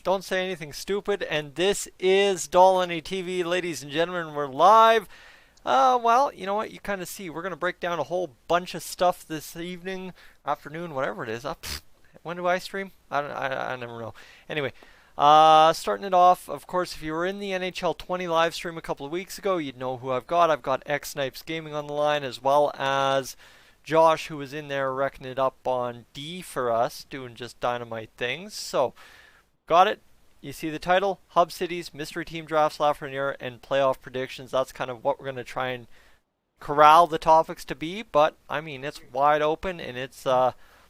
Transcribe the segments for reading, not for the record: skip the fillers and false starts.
don't say anything stupid. And this is Dolynny TV, ladies and gentlemen. We're live. Well, you know what? You kind of see. We're gonna break down a whole bunch of stuff this evening, afternoon, whatever it is. When do I stream? I don't. I never know. Anyway, starting it off. Of course, if you were in the NHL 20 live stream a couple of weeks ago, you'd know who I've got. I've got X Snipes Gaming on the line, as well as Josh, who was in there wrecking it up on D for us, doing just dynamite things. So, got it. You see the title, Hub Cities, Mystery Team Drafts, Lafreniere, and Playoff Predictions. That's kind of what we're going to try and corral the topics to be, but I mean, it's wide open and it's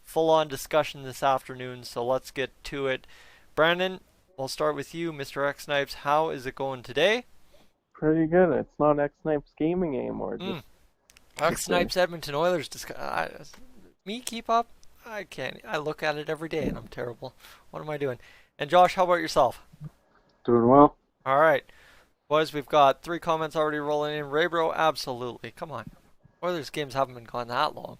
full-on discussion this afternoon, so let's get to it. Brandon, we'll start with you. Mr. X Snipes, how is it going today? Pretty good. It's not X Snipes Gaming anymore. Mm. Just X just a Snipes Edmonton Oilers. Me keep up? I can't. I look at it every day and I'm terrible. What am I doing? And Josh, how about yourself? doing well. All right. Boys, we've got 3 comments already rolling in. Raybro, absolutely. Come on. Oilers games haven't been gone that long.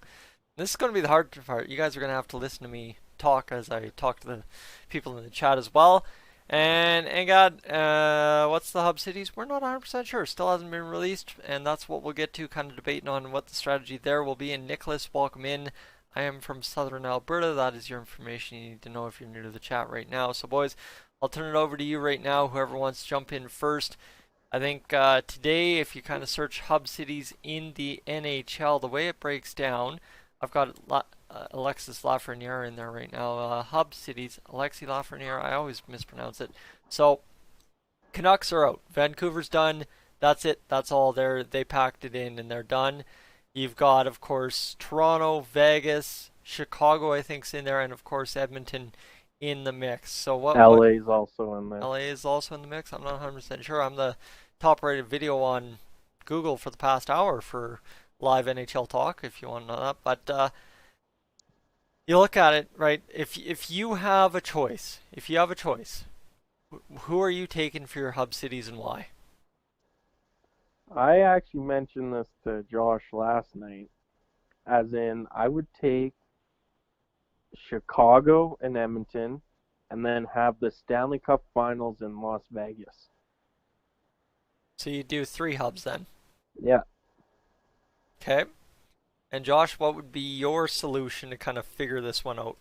This is going to be the hard part. You guys are going to have to listen to me talk as I talk to the people in the chat as well. And God, what's the hub cities? We're not 100% sure. Still hasn't been released, and that's what we'll get to, kind of debating on what the strategy there will be. And Nicholas, welcome in. I am from Southern Alberta. That is your information you need to know if you're new to the chat right now. So, boys, I'll turn it over to you right now. Whoever wants to jump in first. I think today, if you kind of search hub cities in the NHL, the way it breaks down, I've got Alexis Lafreniere in there right now. Hub cities, Alexi Lafreniere. I always mispronounce it. So Canucks are out. Vancouver's done. That's it. That's all. They packed it in and they're done. You've got, of course, Toronto, Vegas, Chicago, I think's in there, and of course Edmonton in the mix. So what LA's also in there. LA is also in the mix. I'm not 100% sure. I'm the top rated video on Google for the past hour for live NHL talk, if you want to know that. But you look at it, right? If you have a choice, who are you taking for your hub cities and why? I actually mentioned this to Josh last night, as in I would take Chicago and Edmonton, and then have the Stanley Cup Finals in Las Vegas. So you do 3 hubs then. Yeah, Okay. And Josh, what would be your solution to kind of figure this one out?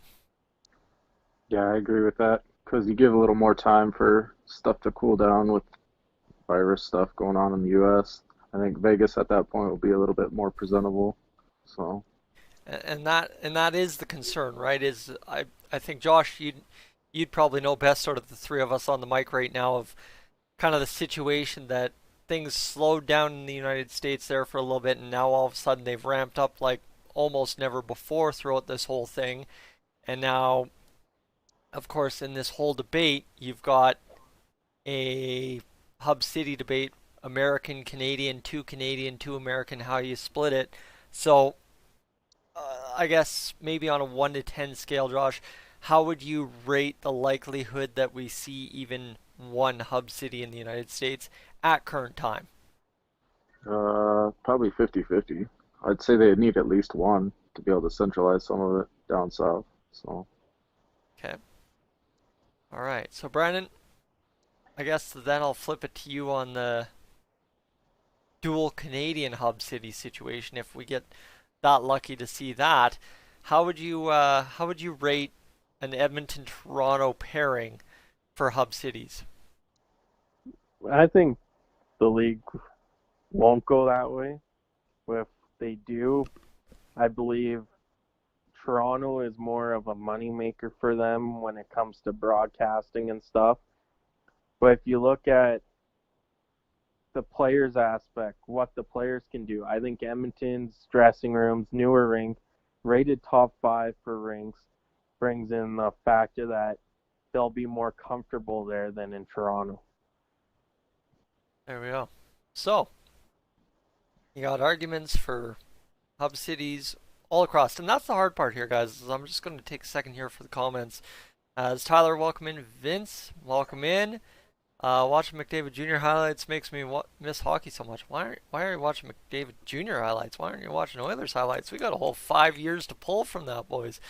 Yeah, I agree with that because you give a little more time for stuff to cool down with virus stuff going on in the U.S. I think Vegas at that point will be a little bit more presentable. So, And that is the concern, right? I think Josh, you'd probably know best, sort of the 3 of us on the mic right now, of kind of the situation that things slowed down in the United States there for a little bit, and now all of a sudden they've ramped up like almost never before throughout this whole thing. And now, of course, in this whole debate, you've got a hub city debate, American, Canadian, 2 American, how you split it. So, I guess maybe on a 1 to 10 scale, Josh, how would you rate the likelihood that we see even one hub city in the United States at current time? probably 50-50. I'd say they need at least one to be able to centralize some of it down south. So, Okay. All right. So, Brandon, I guess then I'll flip it to you on the dual Canadian hub city situation. If we get that lucky to see that, how would you rate an Edmonton Toronto pairing for hub cities? I think the league won't go that way. If they do, I believe Toronto is more of a moneymaker for them when it comes to broadcasting and stuff. But if you look at the players aspect, what the players can do, I think Edmonton's dressing rooms, newer rink, rated top 5 for rinks, brings in the factor that they'll be more comfortable there than in Toronto. There we go. So, you got arguments for hub cities all across. And that's the hard part here, guys. Is I'm just going to take a second here for the comments. As Tyler, welcome in. Vince, welcome in. Watching McDavid Jr. highlights makes me miss hockey so much. Why are you watching McDavid Jr. highlights? Why aren't you watching Oilers highlights? We got a whole 5 years to pull from that, boys.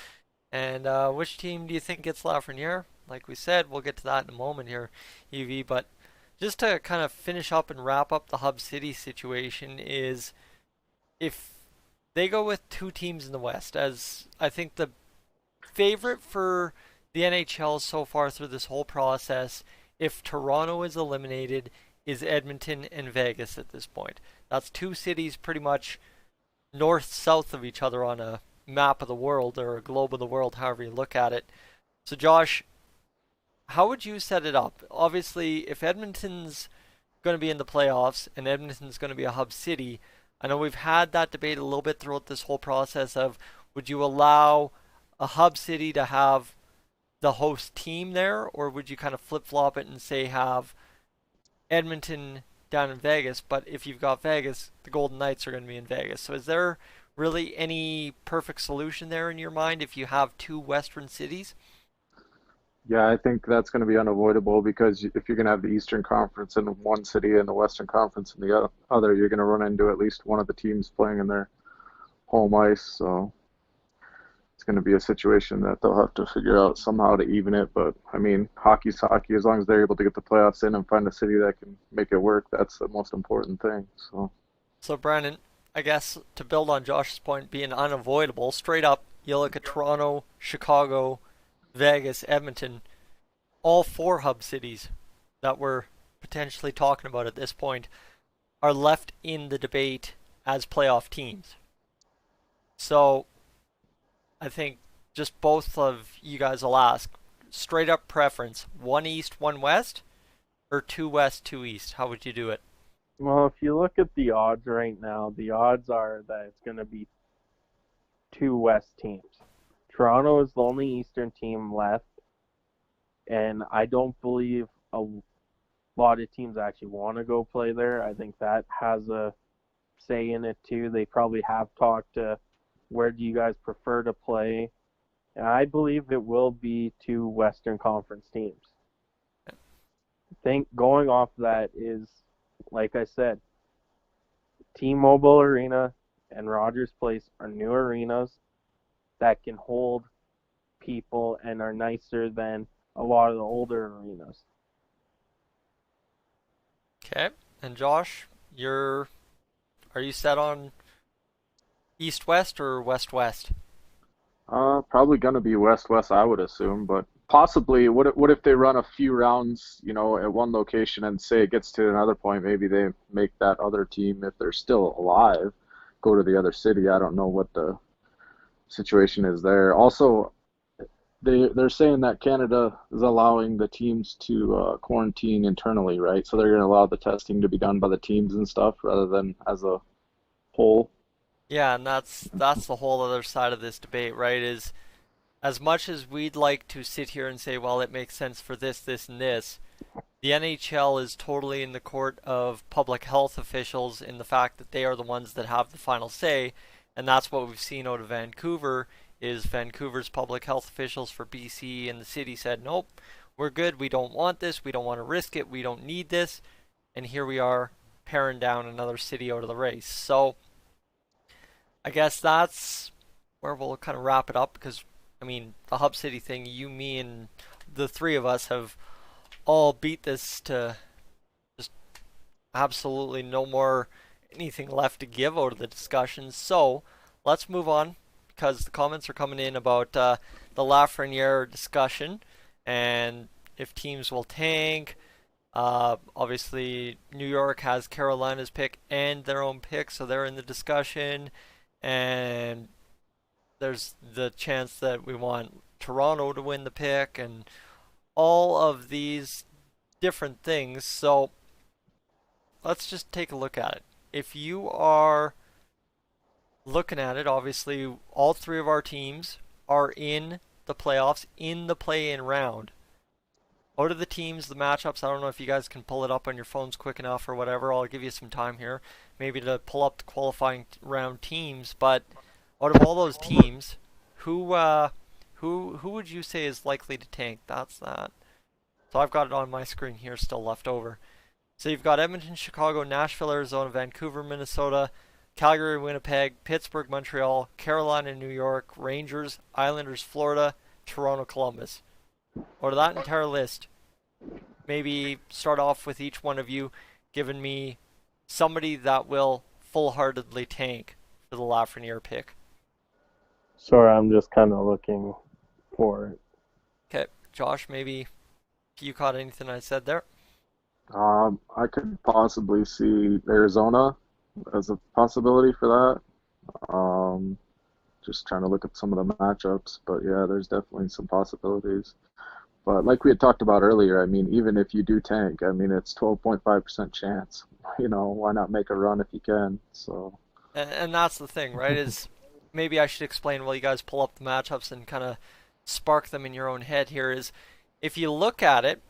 And which team do you think gets Lafreniere? like we said, we'll get to that in a moment here, EV. But just to kind of finish up and wrap up the Hub City situation is if they go with two teams in the West, as I think the favorite for the NHL so far through this whole process, if Toronto is eliminated, is Edmonton and Vegas at this point. That's two cities pretty much north south of each other on a map of the world or a globe of the world, however you look at it. So, Josh, how would you set it up? Obviously, if Edmonton's going to be in the playoffs and Edmonton's going to be a hub city, I know we've had that debate a little bit throughout this whole process of would you allow a hub city to have the host team there, or would you kind of flip flop it and say have Edmonton down in Vegas, but if you've got Vegas, the Golden Knights are going to be in Vegas. So is there really any perfect solution there in your mind if you have two Western cities? Yeah, I think that's going to be unavoidable because if you're going to have the Eastern Conference in one city and the Western Conference in the other, you're going to run into at least one of the teams playing in their home ice. So it's going to be a situation that they'll have to figure out somehow to even it. But I mean, hockey's hockey. As long as they're able to get the playoffs in and find a city that can make it work, that's the most important thing. So Brandon, I guess to build on Josh's point being unavoidable, straight up, you look at Toronto, Chicago, Vegas, Edmonton, all four hub cities that we're potentially talking about at this point are left in the debate as playoff teams. So I think just both of you guys will ask straight up preference: one East, one West, or two West, two East. How would you do it? Well, if you look at the odds right now, the odds are that it's going to be two West teams. Toronto is the only Eastern team left, and I don't believe a lot of teams actually want to go play there. I think that has a say in it too. They probably have talked to where do you guys prefer to play, and I believe it will be two Western Conference teams. I think going off that is, like I said, T-Mobile Arena and Rogers Place are new arenas that can hold people and are nicer than a lot of the older arenas. Okay. And Josh, are you set on East West or West West? Probably going to be West-West, I would assume, but possibly, what if they run a few rounds, at one location and say it gets to another point, maybe they make that other team, if they're still alive, go to the other city. I don't know what the situation is there. Also, they're saying that Canada is allowing the teams to quarantine internally, right? So they're going to allow the testing to be done by the teams and stuff rather than as a whole. Yeah, and that's the whole other side of this debate, right? Is as much as we'd like to sit here and say, well, it makes sense for this, this, and this, the NHL is totally in the court of public health officials in the fact that they are the ones that have the final say, and that's what we've seen out of Vancouver. Is Vancouver's public health officials for BC and the city said, nope, we're good, we don't want this, we don't want to risk it, we don't need this, and here we are paring down another city out of the race. So I guess that's where we'll kind of wrap it up because, I mean, the Hub City thing, you, me, and the three of us have all beat this to just absolutely no more anything left to give out of the discussion. So let's move on because the comments are coming in about the Lafreniere discussion and if teams will tank. Obviously, New York has Carolina's pick and their own pick, so they're in the discussion. And there's the chance that we want Toronto to win the pick and all of these different things. So let's just take a look at it. If you are looking at it, obviously all three of our teams are in the playoffs, in the play-in round. Out of the teams, the matchups, I don't know if you guys can pull it up on your phones quick enough or whatever. I'll give you some time here, maybe to pull up the qualifying round teams. But out of all those teams, who would you say is likely to tank? That's that. So I've got it on my screen here, still left over. So you've got Edmonton, Chicago, Nashville, Arizona, Vancouver, Minnesota, Calgary, Winnipeg, Pittsburgh, Montreal, Carolina, New York, Rangers, Islanders, Florida, Toronto, Columbus. out of that entire list, maybe start off with each one of you giving me somebody that will full-heartedly tank for the Lafreniere pick. Sorry, I'm just kind of looking for it. Okay, Josh, maybe if you caught anything I said there. I could possibly see Arizona as a possibility for that. Just trying to look at some of the matchups, but yeah, there's definitely some possibilities. But like we had talked about earlier, I mean, even if you do tank, I mean, it's 12.5% chance. Why not make a run if you can? So, And that's the thing, right? Is maybe I should explain while you guys pull up the matchups and kind of spark them in your own head here. Is if you look at it,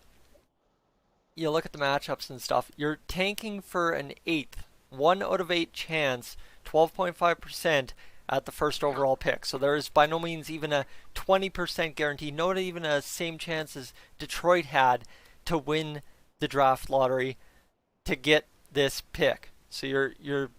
you look at the matchups and stuff, you're tanking for an eighth, 1 out of 8 chance, 12.5% at the first overall pick. So there is by no means even a 20% guarantee, not even a same chance as Detroit had to win the draft lottery to get this pick. So you're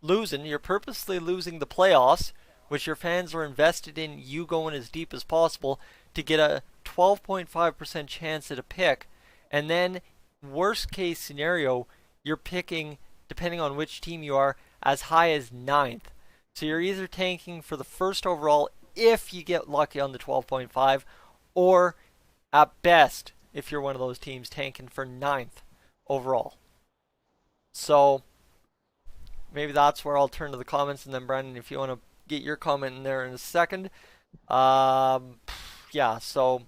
losing, you're purposely losing the playoffs, which your fans are invested in you going as deep as possible to get a 12.5% chance at a pick. And then, worst case scenario, you're picking, depending on which team you are, as high as ninth. So you're either tanking for the first overall if you get lucky on the 12.5, or at best, if you're one of those teams, tanking for ninth overall. So maybe that's where I'll turn to the comments, and then Brandon, if you want to get your comment in there in a second. Yeah, so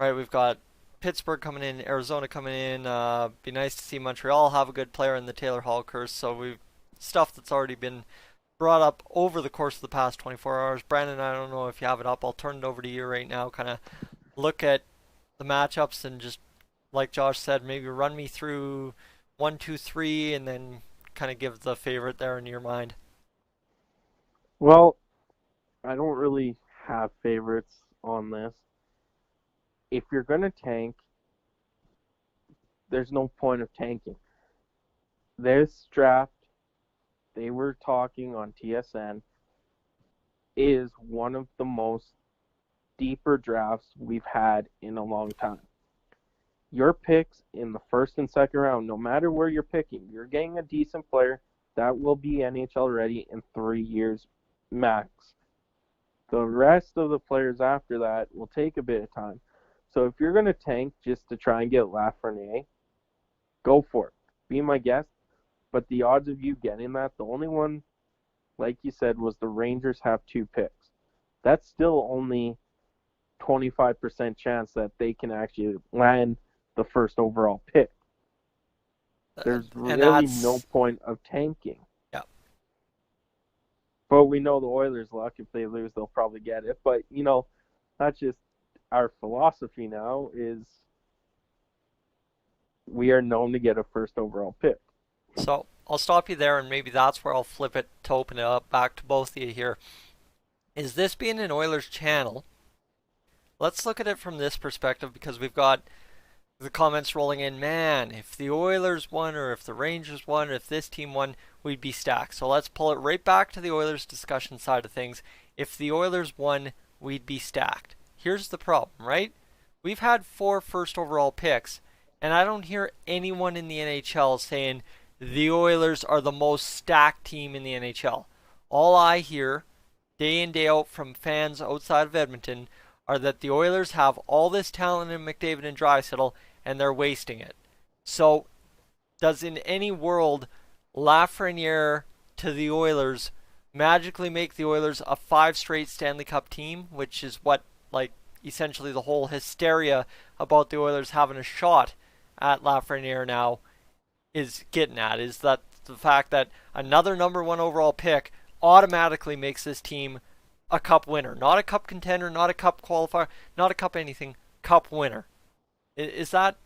right, we've got Pittsburgh coming in, Arizona coming in. Be nice to see Montreal have a good player in the Taylor Hall curse. So we've stuff that's already been brought up over the course of the past 24 hours. Brandon, I don't know if you have it up. I'll turn it over to you right now. Kind of look at the matchups and just, like Josh said, maybe run me through 1, 2, 3, and then kind of give the favorite there in your mind. Well, I don't really have favorites on this. If you're going to tank, there's no point of tanking. This draft, they were talking on TSN, is one of the most deeper drafts we've had in a long time. Your picks in the first and second round, no matter where you're picking, you're getting a decent player that will be NHL ready in 3 years max. The rest of the players after that will take a bit of time. So if you're going to tank just to try and get Lafreniere, go for it. Be my guest. But the odds of you getting that, the only one, like you said, was the Rangers have 2 picks. That's still only 25% chance that they can actually land the first overall pick. There's And really no point of tanking. Yeah. But we know the Oilers' luck. If they lose, they'll probably get it. But, that's just our philosophy now is we are known to get a first overall pick. So I'll stop you there, and maybe that's where I'll flip it to open it up back to both of you here. Is this being an Oilers channel? Let's look at it from this perspective, because we've got the comments rolling in. Man, if the Oilers won, or if the Rangers won, or if this team won, we'd be stacked. So let's pull it right back to the Oilers discussion side of things. If the Oilers won, we'd be stacked. Here's the problem, right? We've had 4 first overall picks, and I don't hear anyone in the NHL saying the Oilers are the most stacked team in the NHL. All I hear day in, day out from fans outside of Edmonton are that the Oilers have all this talent in McDavid and Draisaitl, and they're wasting it. So, does in any world Lafreniere to the Oilers magically make the Oilers a 5 straight Stanley Cup team, which is what, essentially the whole hysteria about the Oilers having a shot at Lafreniere now is getting at, is that the fact that another number 1 overall pick automatically makes this team a cup winner. Not a cup contender, not a cup qualifier, not a cup anything, cup winner. Is that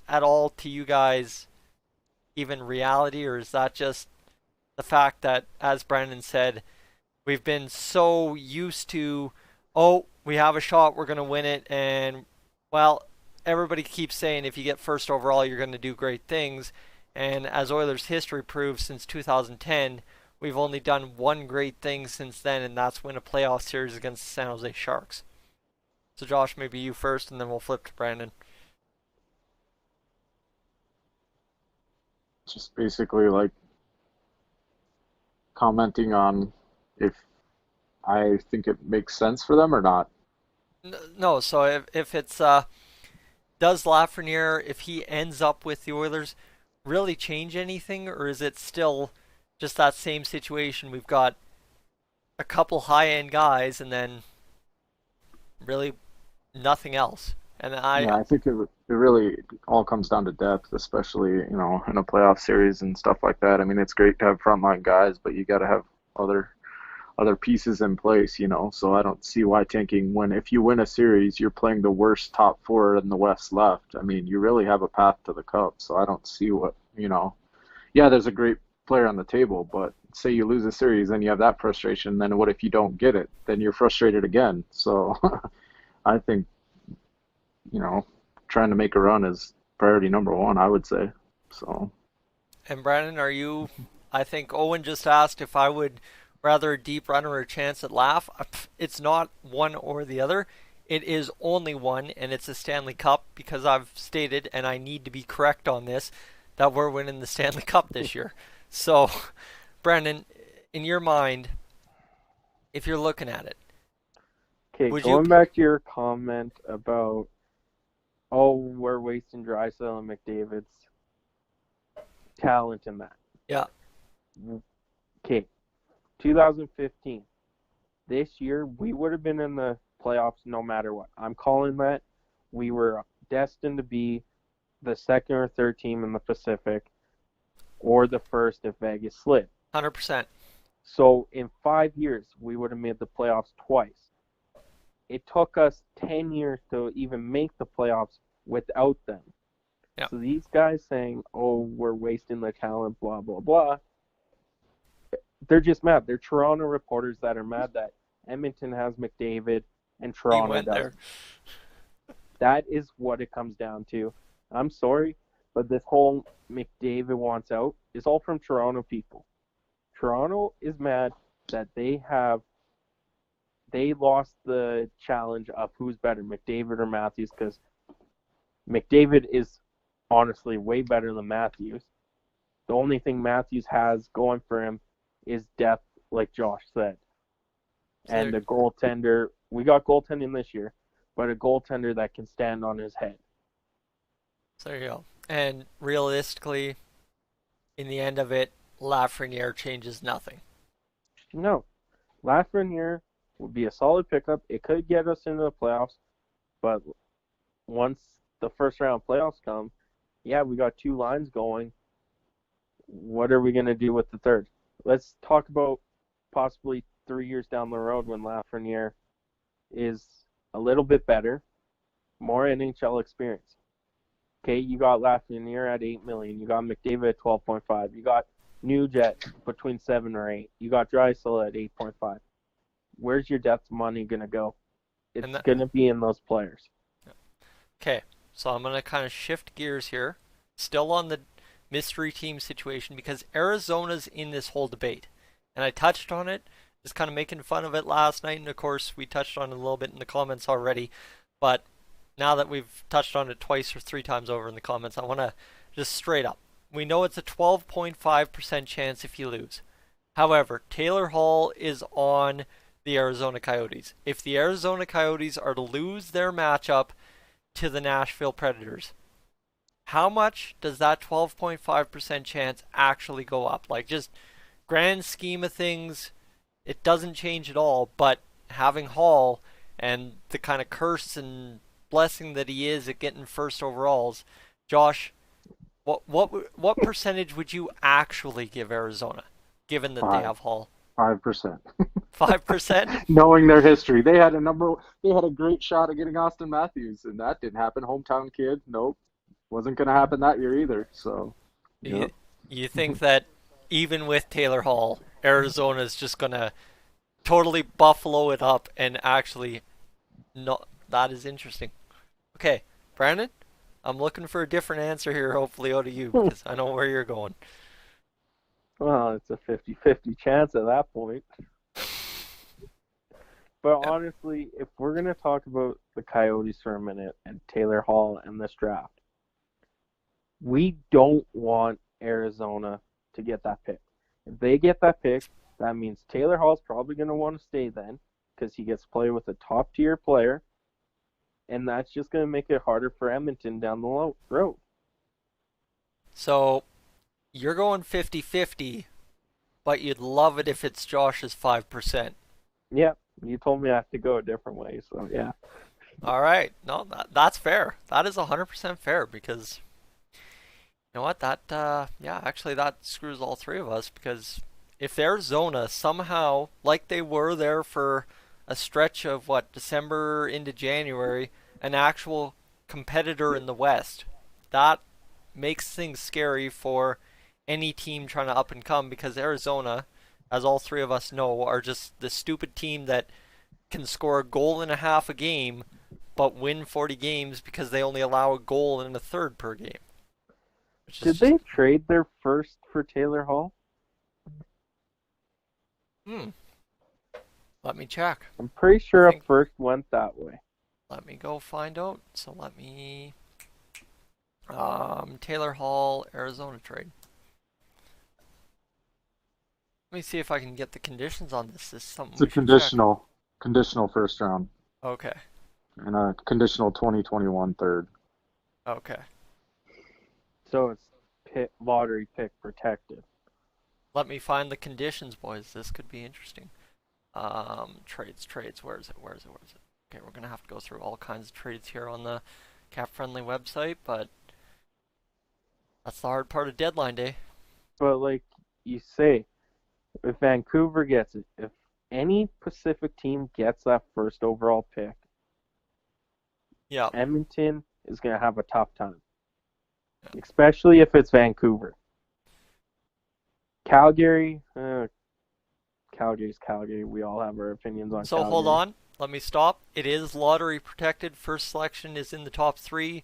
at all to you guys even reality, or is that just the fact that, as Brandon said, we've been so used to, oh, we have a shot, we're going to win it, and, well, everybody keeps saying if you get first overall, you're going to do great things. And as Oilers history proves, since 2010, we've only done one great thing since then, and that's win a playoff series against the San Jose Sharks. So Josh, maybe you first, and then we'll flip to Brandon. Just basically like commenting on if I think it makes sense for them or not. No, so if it's does Lafreniere, if he ends up with the Oilers, really change anything, or is it still just that same situation? We've got a couple high end guys, and then really nothing else. And Yeah, I think it really all comes down to depth, especially, in a playoff series and stuff like that. I mean, it's great to have frontline guys, but you got to have other other pieces in place. So I don't see why tanking when if you win a series, you're playing the worst top four in the West left. I mean, you really have a path to the cup. So I don't see what. Yeah, there's a great player on the table, but say you lose a series and you have that frustration, then what if you don't get it? Then you're frustrated again. So I think, you know, trying to make a run is priority number one, I would say. So and Brandon, are you? I think Owen just asked if I would rather a deep run or a chance at laugh. It's not one or the other. It is only one, and it's a Stanley Cup because I've stated, and I need to be correct on this, that we're winning the Stanley Cup this year. So, Brandon, in your mind, if you're looking at it, Okay, would you? going back to your comment about, oh, we're wasting Drysdale and McDavid's talent in that. Yeah, Okay, 2015. This year, we would have been in the playoffs no matter what. I'm calling that. We were destined to be the second or third team in the Pacific or the first if Vegas slid. 100%. So in 5 years, we would have made the playoffs twice. It took us 10 years to even make the playoffs without them. Yeah, So these guys saying, oh, we're wasting the talent, blah, blah, blah, they're just mad. They're Toronto reporters that are mad that Edmonton has McDavid and he Toronto went there. doesn't. That is what it comes down to. I'm sorry, but this whole McDavid wants out is all from Toronto people. Toronto is mad that they lost the challenge of who's better, McDavid or Matthews, because McDavid is honestly way better than Matthews. The only thing Matthews has going for him is depth, like Josh said. So there, And a goaltender. We got goaltending this year, but a goaltender that can stand on his head. so there you go. And realistically, in the end of it, Lafreniere changes nothing. No. Lafreniere would be a solid pickup. It could get us into the playoffs, but once the first round playoffs come, yeah, we got two lines going. What are we going to do with the third? Let's talk about possibly 3 years down the road when Lafreniere is a little bit better, more NHL experience. Okay, you got Lafreniere at 8 million. You got McDavid at 12.5. You got Nugent between 7 or 8. You got Drysdale at 8.5. Where's your depth money gonna go? And It's that, gonna be in those players. okay, so I'm gonna kind of shift gears here. Still on the mystery team situation because Arizona's in this whole debate, and I touched on it, just kind of making fun of it last night, and of course we touched on it a little bit in the comments already. But now that we've touched on it twice or three times over in the comments, I want to just straight up. We know it's a 12.5% chance if you lose. However, Taylor Hall is on the Arizona Coyotes. If the Arizona Coyotes are to lose their matchup to the Nashville Predators, how much does that 12.5% chance actually go up? Like, just grand scheme of things, it doesn't change at all, but having Hall and the kind of curse and blessing that he is at getting first overalls, Josh, what percentage would you actually give Arizona, given that they five have Hall? 5%. 5%? Knowing their history, they had a great shot at getting Austin Matthews, and that didn't happen. Hometown kid, nope, wasn't going to happen that year either. So, You, yep. you think that even with Taylor Hall, Arizona is just going to totally buffalo it up and actually no, that is interesting. Okay, Brandon, I'm looking for a different answer here, hopefully out of you, because I know where you're going. Well, it's a 50-50 chance at that point. But Yeah. honestly, if we're gonna talk about the Coyotes for a minute and Taylor Hall and this draft, we don't want Arizona to get that pick. If they get that pick, that means Taylor Hall's probably gonna want to stay then because he gets to play with a top tier player, and that's just gonna make it harder for Edmonton down the road. So you're going 50-50, but you'd love it if it's Josh's 5%. Yeah, you told me I have to go a different way, so yeah. All right. No, that's fair. That is 100% fair because you know what? Yeah, actually, that screws all three of us because if Arizona somehow, like they were there for a stretch of what, December into January, an actual competitor in the West, that makes things scary for any team trying to up and come because Arizona, as all three of us know, are just the stupid team that can score a goal and a half a game but win 40 games because they only allow a goal and a third per game. Which is Did just they trade their first for Taylor Hall? hmm. Let me check. I'm pretty I sure a think first went that way. let me go find out. So let me Taylor Hall Arizona trade. Let me see if I can get the conditions on this. This is something It's a we should check. conditional first round Okay. and a conditional 2021 third. Okay. So it's lottery pick protected. Let me find the conditions, boys. This could be interesting. Trades. Where is it? Okay, we're gonna have to go through all kinds of trades here on the cap friendly website, but that's the hard part of deadline day. But like you say, if Vancouver gets it, if any Pacific team gets that first overall pick, Yeah. Edmonton is going to have a tough time, especially if it's Vancouver. Calgary, Calgary's Calgary. We all have our opinions on So hold Calgary. on. Let me stop. It is lottery protected. First selection is in the top three.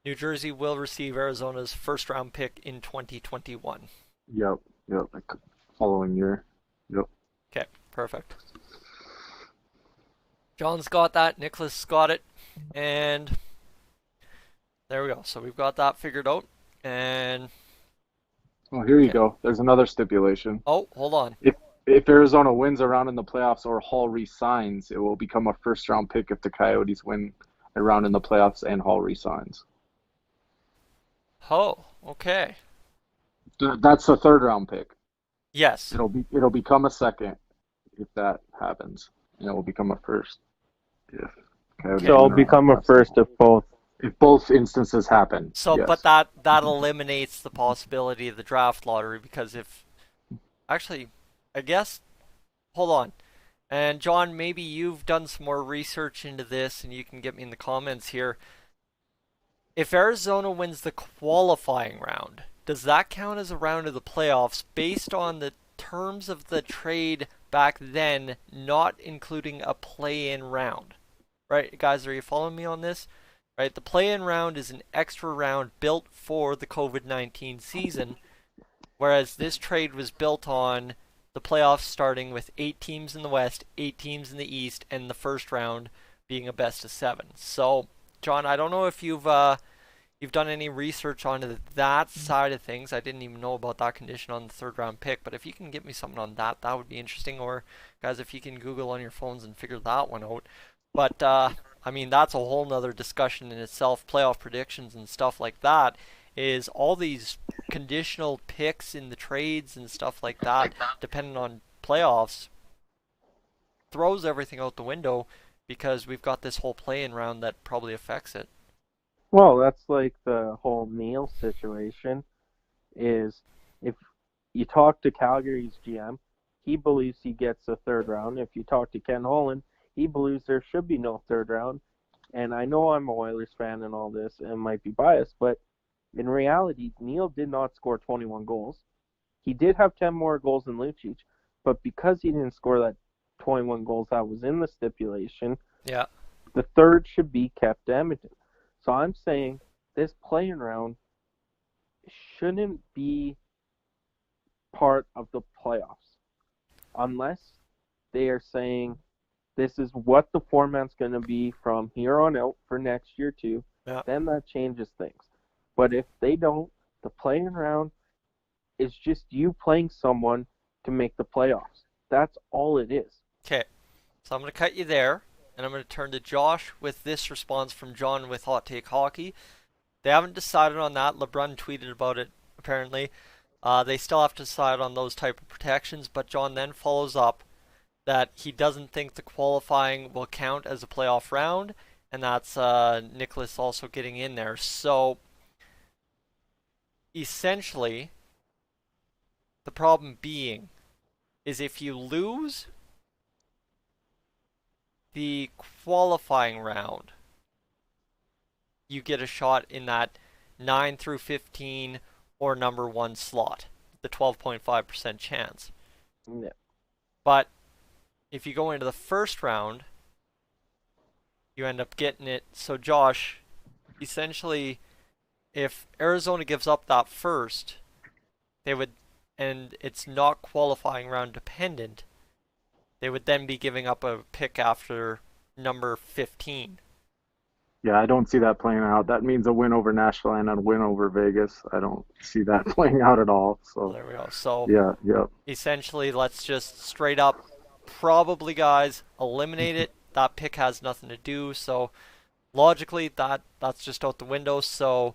New Jersey will receive Arizona's first round pick in 2021. Yep, yep. Following year. Yep. Okay, perfect. John's got that. Nicholas got it. And there we go. So we've got that figured out. And Well, here you okay. go. There's another stipulation. Oh, hold on. If Arizona wins a round in the playoffs or Hall resigns, it will become a first round pick if the Coyotes win a round in the playoffs and Hall resigns. Oh, okay. That's a third round pick. Yes. It'll become a second if that happens, and it will become a first if Coyotes So Okay. it'll win a round in the become a playoffs and first Hall. if both. If both instances happen, So, but yes. that eliminates the possibility of the draft lottery because if actually, I guess, hold on. And John, maybe you've done some more research into this, and you can get me in the comments here. If Arizona wins the qualifying round, does that count as a round of the playoffs based on the terms of the trade back then, not including a play-in round? Right, guys, are you following me on this? Right, the play-in round is an extra round built for the COVID-19 season, whereas this trade was built on the playoffs starting with 8 teams in the West, 8 teams in the East, and the first round being a best of 7. So, John, I don't know if you've done any research on that side of things. I didn't even know about that condition on the third round pick, but if you can get me something on that, that would be interesting. Or, guys, if you can Google on your phones and figure that one out. But, I mean, that's a whole nother discussion in itself. Playoff predictions and stuff like that is all these conditional picks in the trades and stuff like that, depending on playoffs, throws everything out the window because we've got this whole play-in round that probably affects it. Well, that's like the whole Neil situation. Is if you talk to Calgary's GM, he believes he gets a third round. If you talk to Ken Holland, he believes there should be no third round. And I know I'm a Oilers fan and all this and might be biased, but in reality, Neil did not score 21 goals. He did have 10 more goals than Lucic, but because he didn't score that 21 goals that was in the stipulation, Yeah. the third should be kept to Edmonton. So I'm saying this playing round shouldn't be part of the playoffs unless they are saying this is what the format's going to be from here on out for next year too, Yeah. then that changes things. But if they don't, the playing round is just you playing someone to make the playoffs. That's all it is. Okay. So I'm going to cut you there, and I'm going to turn to Josh with this response from John with Hot Take Hockey. They haven't decided on that. LeBron tweeted about it, apparently. They still have to decide on those type of protections, but John then follows up that he doesn't think the qualifying will count as a playoff round, and that's Nicholas also getting in there. So, essentially, the problem being is if you lose the qualifying round, you get a shot in that 9 through 15 or number 1 slot, the 12.5% chance. Yeah. But if you go into the first round, you end up getting it. So Josh, essentially, if Arizona gives up that first, they would, and it's not qualifying round dependent, they would then be giving up a pick after number 15. Yeah, I don't see that playing out. That means a win over Nashville and a win over Vegas. I don't see that playing out at all. Well, So, there we go. So yeah. essentially, let's just straight up, probably guys, eliminate it. That pick has nothing to do. So logically, that's just out the window. So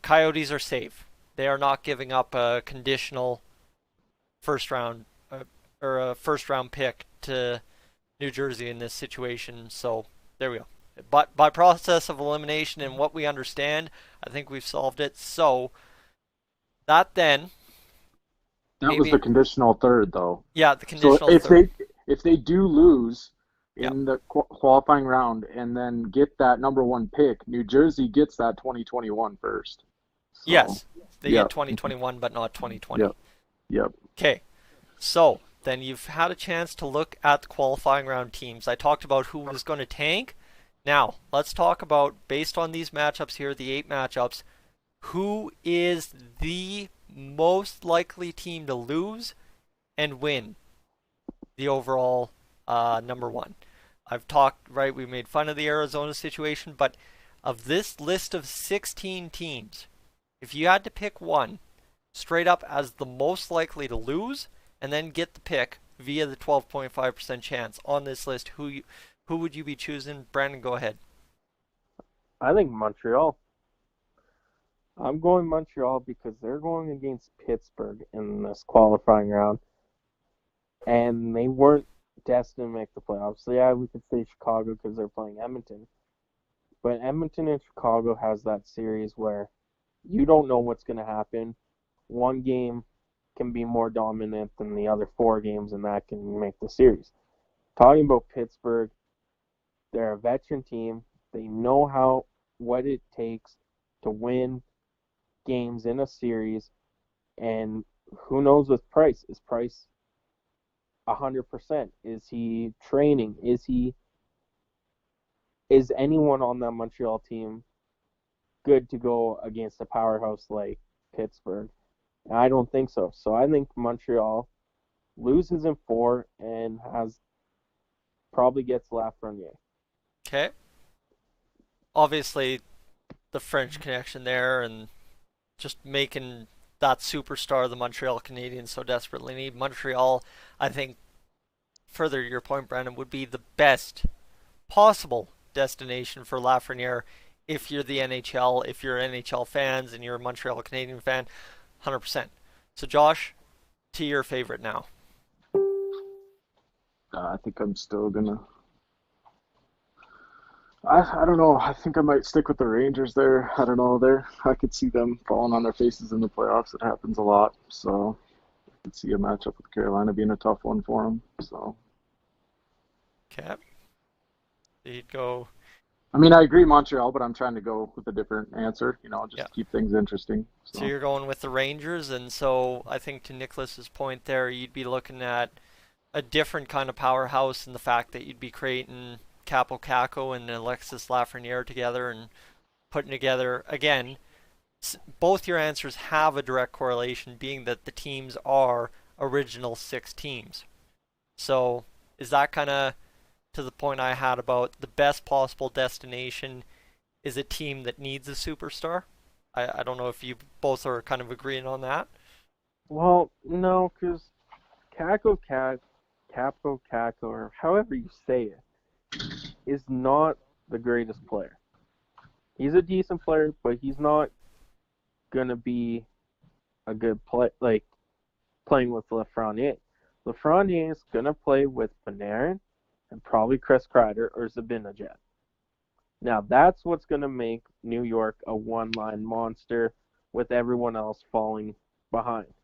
Coyotes are safe. They are not giving up a conditional first round or a first round pick to New Jersey in this situation. So there we go. But by process of elimination and what we understand, I think we've solved it. So that then That was the conditional third, though. Yeah, the So conditional third. if they do lose Yep. in the qualifying round and then get that number 1 pick, New Jersey gets that 2021 first. So, Yes, they yep. get 2021, but not 2020. Yep. Okay, so then you've had a chance to look at the qualifying round teams. I talked about who was going to tank. Now, let's talk about, based on these matchups here, the 8 matchups, who is the most likely team to lose and win the overall number 1. I've talked, right, we made fun of the Arizona situation, but of this list of 16 teams, if you had to pick one straight up as the most likely to lose and then get the pick via the 12.5% chance on this list, who would you be choosing? Brandon, go ahead. I think Montreal. I'm going Montreal because they're going against Pittsburgh in this qualifying round, and they weren't destined to make the playoffs. So yeah, we could say Chicago because they're playing Edmonton, but Edmonton and Chicago has that series where you don't know what's going to happen. One game can be more dominant than the other 4 games, and that can make the series. Talking about Pittsburgh, they're a veteran team. They know what it takes to win games in a series, and who knows with Price? Is Price 100%? Is he training? Is anyone on that Montreal team good to go against a powerhouse like Pittsburgh? I don't think so. So I think Montreal loses in 4 and probably gets Lafreniere. Okay. Obviously, the French connection there and just making that superstar the Montreal Canadiens so desperately need. Montreal, I think, further to your point, Brandon, would be the best possible destination for Lafreniere if you're the NHL, if you're NHL fans and you're a Montreal Canadian fan, 100%. So Josh, to your favorite now. I think I'm still gonna. I don't know. I think I might stick with the Rangers there. I don't know. I could see them falling on their faces in the playoffs. It happens a lot. So I could see a matchup with Carolina being a tough one for them. So. Okay. You'd go. I mean, I agree Montreal, but I'm trying to go with a different answer. Just Yeah. to keep things interesting. So you're going with the Rangers, and so I think to Nicholas's point there, you'd be looking at a different kind of powerhouse in the fact that you'd be creating Capo Caco and Alexis Lafreniere together and putting together, again, both your answers have a direct correlation, being that the teams are original 6 teams. So is that kind of to the point I had about the best possible destination is a team that needs a superstar. I don't know if you both are kind of agreeing on that. Well, no, because Capo Caco, or however you say it, is not the greatest player. He's a decent player, but he's not gonna be a good play like playing with Lafreniere. Lafreniere is gonna play with Panarin and probably Chris Kreider or Zibanejad. Now that's what's gonna make New York a one-line monster with everyone else falling behind.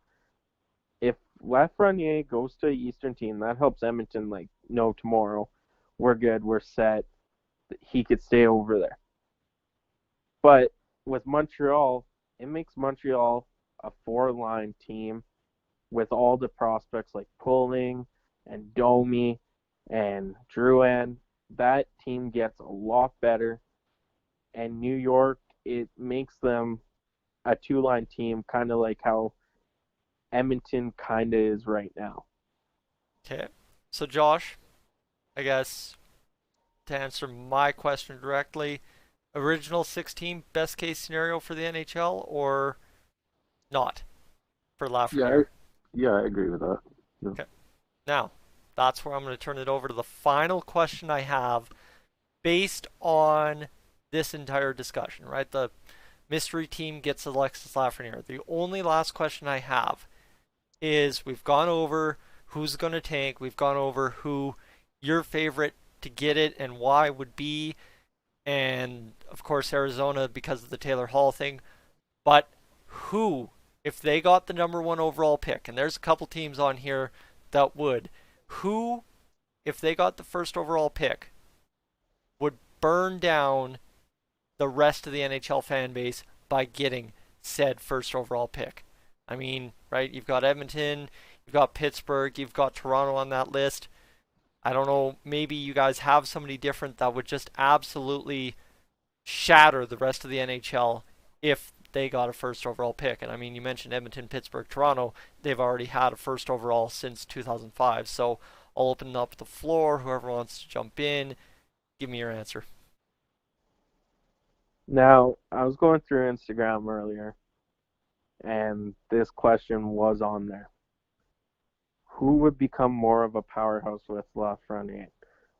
If Lafreniere goes to an Eastern team, that helps Edmonton no, tomorrow we're good, we're set. He could stay over there. But with Montreal, it makes Montreal a four-line team with all the prospects like Pulling and Domi and Drouin. That team gets a lot better. And New York, it makes them a two-line team, kind of like how Edmonton kind of is right now. Okay. So Josh, I guess to answer my question directly, original 16 best case scenario for the NHL or not for Yeah, Lafreniere? yeah, I agree with that. Yeah. Okay. Now, that's where I'm going to turn it over to the final question I have based on this entire discussion, right? The mystery team gets Alexis Lafreniere. The only last question I have is we've gone over who's going to tank, we've gone over who your favorite to get it and why would be, and of course Arizona because of the Taylor Hall thing. But who, if they got the number one overall pick, and there's a couple teams on here that would, who, if they got the first overall pick, would burn down the rest of the NHL fan base by getting said first overall pick? I mean, right, you've got Edmonton, you've got Pittsburgh, you've got Toronto on that list. I don't know, maybe you guys have somebody different that would just absolutely shatter the rest of the NHL if they got a first overall pick. And I mean, you mentioned Edmonton, Pittsburgh, Toronto. They've already had a first overall since 2005. So I'll open up the floor. Whoever wants to jump in, give me your answer. Now, I was going through Instagram earlier, and this question was on there. Who would become more of a powerhouse with Lafreniere?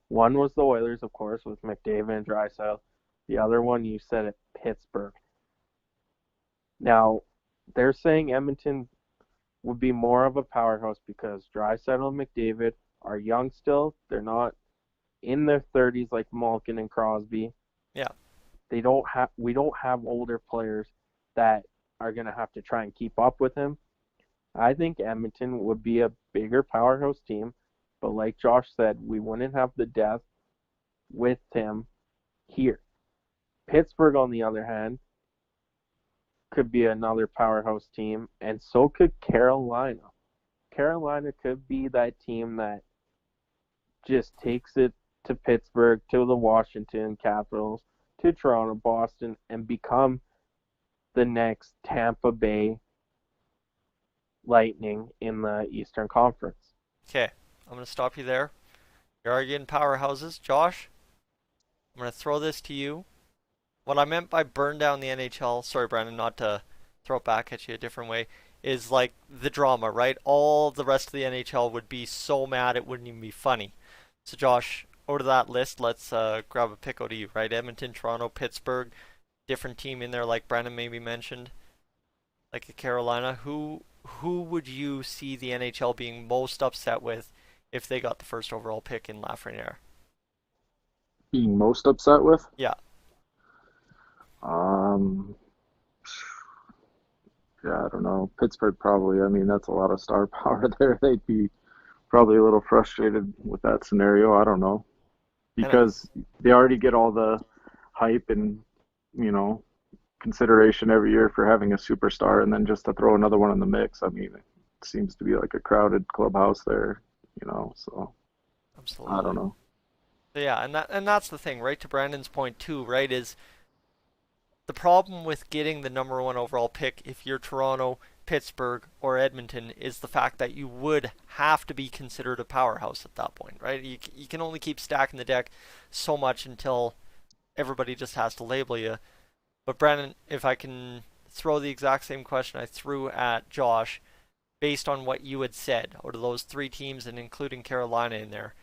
One was the Oilers, of course, with McDavid and Draisaitl. The other one, you said it, Pittsburgh. Now, they're saying Edmonton would be more of a powerhouse because Draisaitl and McDavid are young still. They're not in their 30s like Malkin and Crosby. Yeah. We don't have older players that are going to have to try and keep up with him. I think Edmonton would be a bigger powerhouse team, but like Josh said, we wouldn't have the depth with him here. Pittsburgh, on the other hand, could be another powerhouse team, and so could Carolina. Carolina could be that team that just takes it to Pittsburgh, to the Washington Capitals, to Toronto, Boston, and become the next Tampa Bay Lightning in the Eastern Conference. Okay, I'm going to stop you there. You're arguing powerhouses. Josh, I'm going to throw this to you. What I meant by burn down the NHL, sorry, Brandon, not to throw it back at you a different way, is like the drama, right? All the rest of the NHL would be so mad it wouldn't even be funny. So, Josh, over to that list, let's grab a pick out of you, right? Edmonton, Toronto, Pittsburgh, different team in there, like Brandon maybe mentioned, like a Carolina. Who would you see the NHL being most upset with if they got the first overall pick in Lafreniere? Being most upset with? Yeah. Um, yeah, I don't know. Pittsburgh probably. I mean, that's a lot of star power there. They'd be probably a little frustrated with that scenario. I don't know. Because they already get all the hype and, you know, consideration every year for having a superstar, and then just to throw another one in the mix. I mean, it seems to be like a crowded clubhouse there, you know, so Absolutely. I don't know. Yeah, and that's the thing, right? To Brandon's point too, right? Is the problem with getting the number one overall pick if you're Toronto, Pittsburgh or Edmonton is the fact that you would have to be considered a powerhouse at that point, right? You can only keep stacking the deck so much until everybody just has to label you. But Brandon, if I can throw the exact same question I threw at Josh, based on what you had said, out of those three teams and including Carolina in there,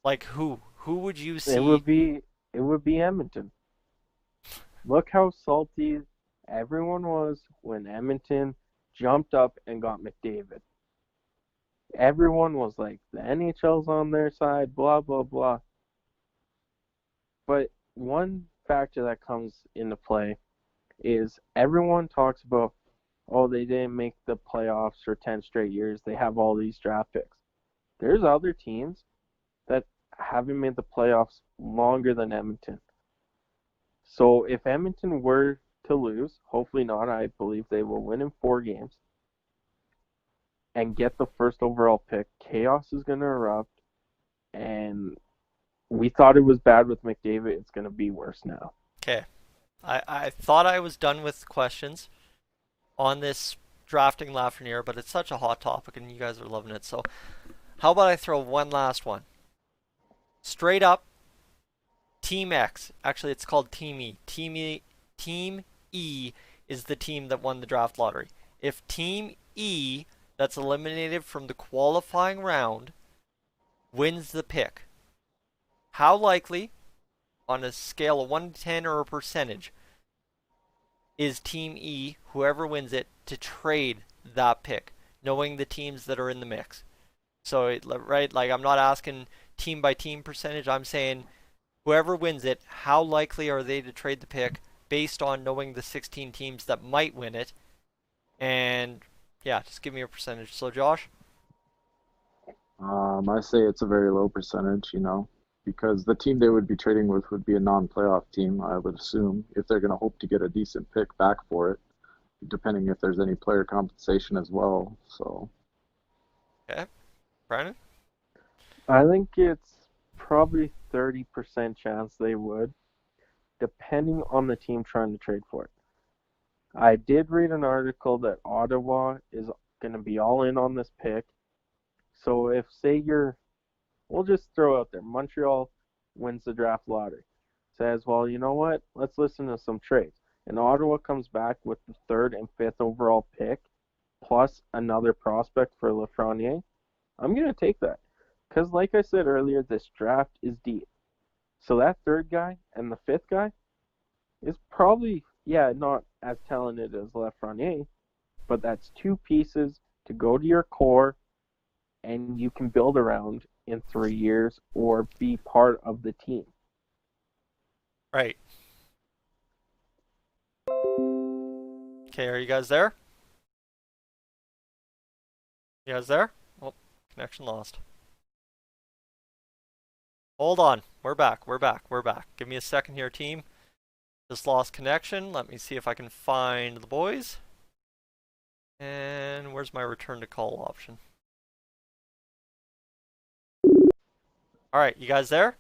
like who would you It see? would be Edmonton. Look how salty everyone was when Edmonton jumped up and got McDavid. Everyone was like, the NHL's on their side, blah, blah, blah. But one factor that comes into play is everyone talks about, oh, they didn't make the playoffs for 10 straight years. They have all these draft picks. There's other teams that haven't made the playoffs longer than Edmonton. So if Edmonton were to lose, hopefully not, I believe they will win in 4 games and get the first overall pick. Chaos is going to erupt, and we thought it was bad with McDavid. It's going to be worse now. Okay, I thought I was done with questions on this drafting Lafreniere, but it's such a hot topic and you guys are loving it. So how about I throw one last one? Straight up, Team X. Actually, it's called Team E. Team E is the team that won the draft lottery. If Team E, that's eliminated from the qualifying round, wins the pick, how likely, on a scale of 1 to 10 or a percentage, is Team E, whoever wins it, to trade that pick, knowing the teams that are in the mix? So, right, like I'm not asking team by team percentage, I'm saying whoever wins it, how likely are they to trade the pick based on knowing the 16 teams that might win it? And yeah, just give me a percentage. So Josh? I say it's a very low percentage, because the team they would be trading with would be a non-playoff team, I would assume, if they're going to hope to get a decent pick back for it, depending if there's any player compensation as well. So, Okay. Brandon? I think it's probably 30% chance they would, depending on the team trying to trade for it. I did read an article that Ottawa is going to be all in on this pick. So if, say, we'll just throw out there, Montreal wins the draft lottery, says, well, you know what? Let's listen to some trades. And Ottawa comes back with the 3rd and 5th overall pick, plus another prospect for Lafreniere. I'm going to take that. Because like I said earlier, this draft is deep. So that 3rd guy and the 5th guy is probably, not as talented as Lafreniere, but that's 2 pieces to go to your core and you can build around in 3 years or be part of the team. Right. Okay, are you guys there? You guys there? Oh, connection lost. Hold on. We're back. Give me a second here, team. Just lost connection. Let me see if I can find the boys. And where's my return to call option? Alright, you guys there?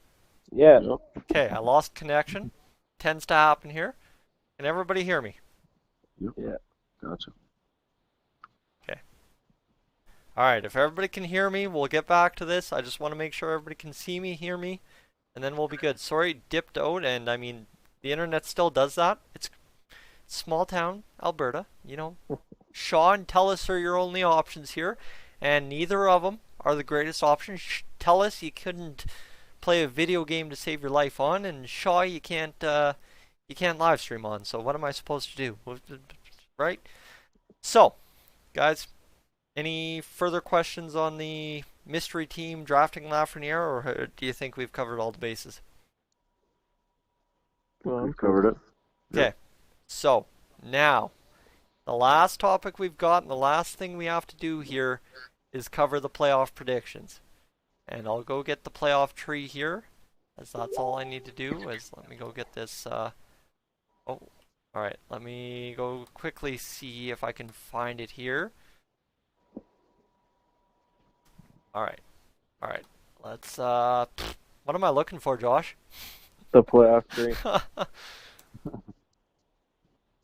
Yeah. Okay, I lost connection. Tends to happen here. Can everybody hear me? yep, Yeah. gotcha. Okay. Alright, if everybody can hear me, we'll get back to this. I just want to make sure everybody can see me, hear me, and then we'll be good. Sorry, dipped out, and I mean, the internet still does that. It's small town, Alberta, Shaw and TELUS are your only options here, and neither of them are the greatest options. TELUS, you couldn't play a video game to save your life on, and Shaw, you can't live stream on. So what am I supposed to do? Right? So, guys, any further questions on the mystery team drafting Lafreniere, or do you think we've covered all the bases? Well, We've covered it. Okay, so now the last topic we've got, and the last thing we have to do here is cover the playoff predictions. And I'll go get the playoff tree here, as that's all I need to do. Let me go get this. Alright, let me go quickly see if I can find it here. Alright, let's, what am I looking for, Josh? the playoff tree.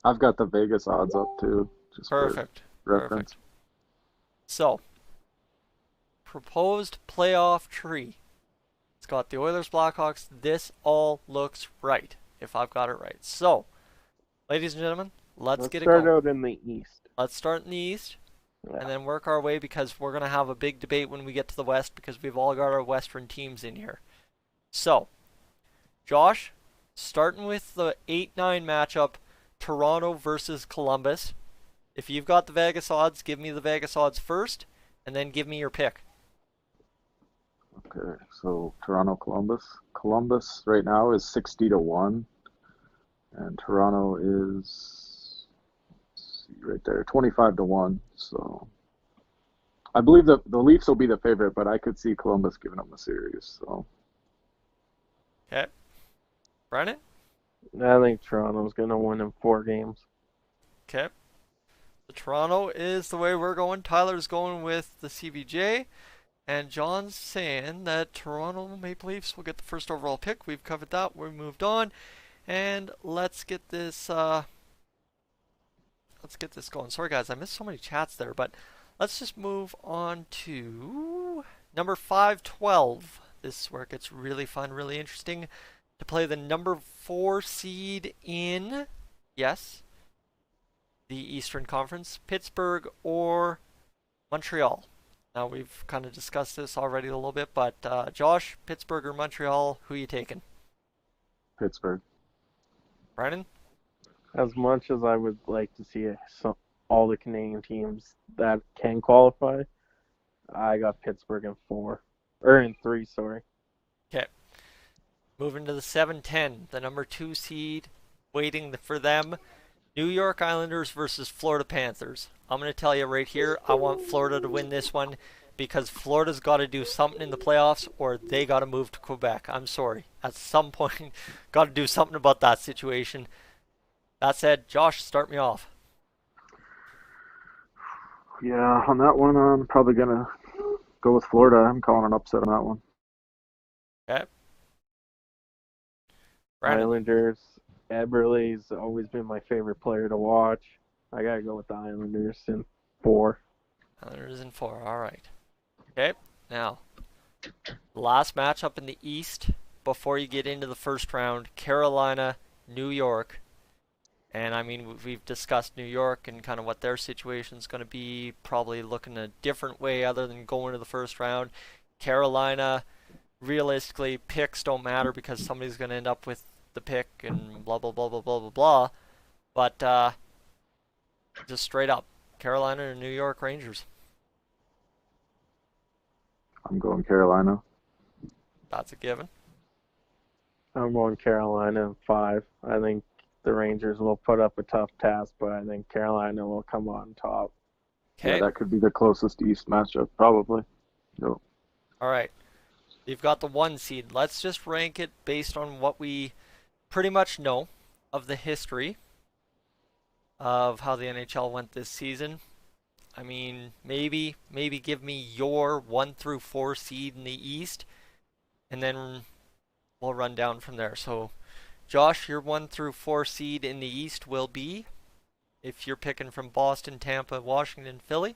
I've got the Vegas odds up too. just for Perfect. reference. Perfect. So, proposed playoff tree. It's got the Oilers, Blackhawks. This all looks right, if I've got it right. So, ladies and gentlemen, let's Let's get it start going. out in the East. Let's start in the East Yeah. and then work our way because we're going to have a big debate when we get to the West because we've all got our Western teams in here. So, Josh, starting with the 8-9 matchup, Toronto versus Columbus. If you've got the Vegas odds, give me the Vegas odds first, and then give me your pick. Okay, so Toronto, Columbus. Columbus right now is 60-1, and Toronto is, let's see, right there, 25-1. So I believe the Leafs will be the favorite, but I could see Columbus giving them the series. So Okay. Brennan? I think Toronto's going to win in 4 games. Okay. So Toronto is the way we're going. Tyler's going with the CBJ. And John's saying that Toronto Maple Leafs will get the first overall pick. We've covered that. We moved on. And let's get this going. Sorry guys, I missed so many chats there, but let's just move on to number 512. This is where it gets really fun, really interesting to play the number 4 seed in, yes, the Eastern Conference, Pittsburgh or Montreal. Now we've kind of discussed this already a little bit, but Josh, Pittsburgh or Montreal, who are you taking? Pittsburgh. Brennan? As much as I would like to see all the Canadian teams that can qualify, I got Pittsburgh in 4. Or in 3, sorry. Okay. Moving to the 7-10, the number 2 seed, waiting for them. New York Islanders versus Florida Panthers. I'm going to tell you right here, I want Florida to win this one because Florida's got to do something in the playoffs or they got to move to Quebec. I'm sorry. At some point, got to do something about that situation. That said, Josh, start me off. Yeah, on that one, I'm probably gonna go with Florida. I'm calling an upset on that one. Okay. Brandon? Islanders. Eberle's always been my favorite player to watch. I got to go with the Islanders in 4. Islanders in 4. All right. Okay. Now, last matchup in the East before you get into the first round, Carolina, New York. And I mean, we've discussed New York and kind of what their situation is going to be, probably looking a different way other than going to the first round. Carolina, realistically, picks don't matter because somebody's going to end up with the pick and blah, blah, blah, blah, blah, blah, blah. But just straight up, Carolina or New York Rangers. I'm going Carolina. That's a given. I'm going Carolina in 5. I think the Rangers will put up a tough task, but I think Carolina will come on top. Yeah, Okay. that could be the closest East matchup, probably. Yep. All right. You've got the 1 seed. Let's just rank it based on what we pretty much know of the history of how the NHL went this season. I mean, maybe give me your 1 through 4 seed in the East, and then we'll run down from there. So, Josh, your 1 through 4 seed in the East will be, if you're picking from Boston, Tampa, Washington, Philly.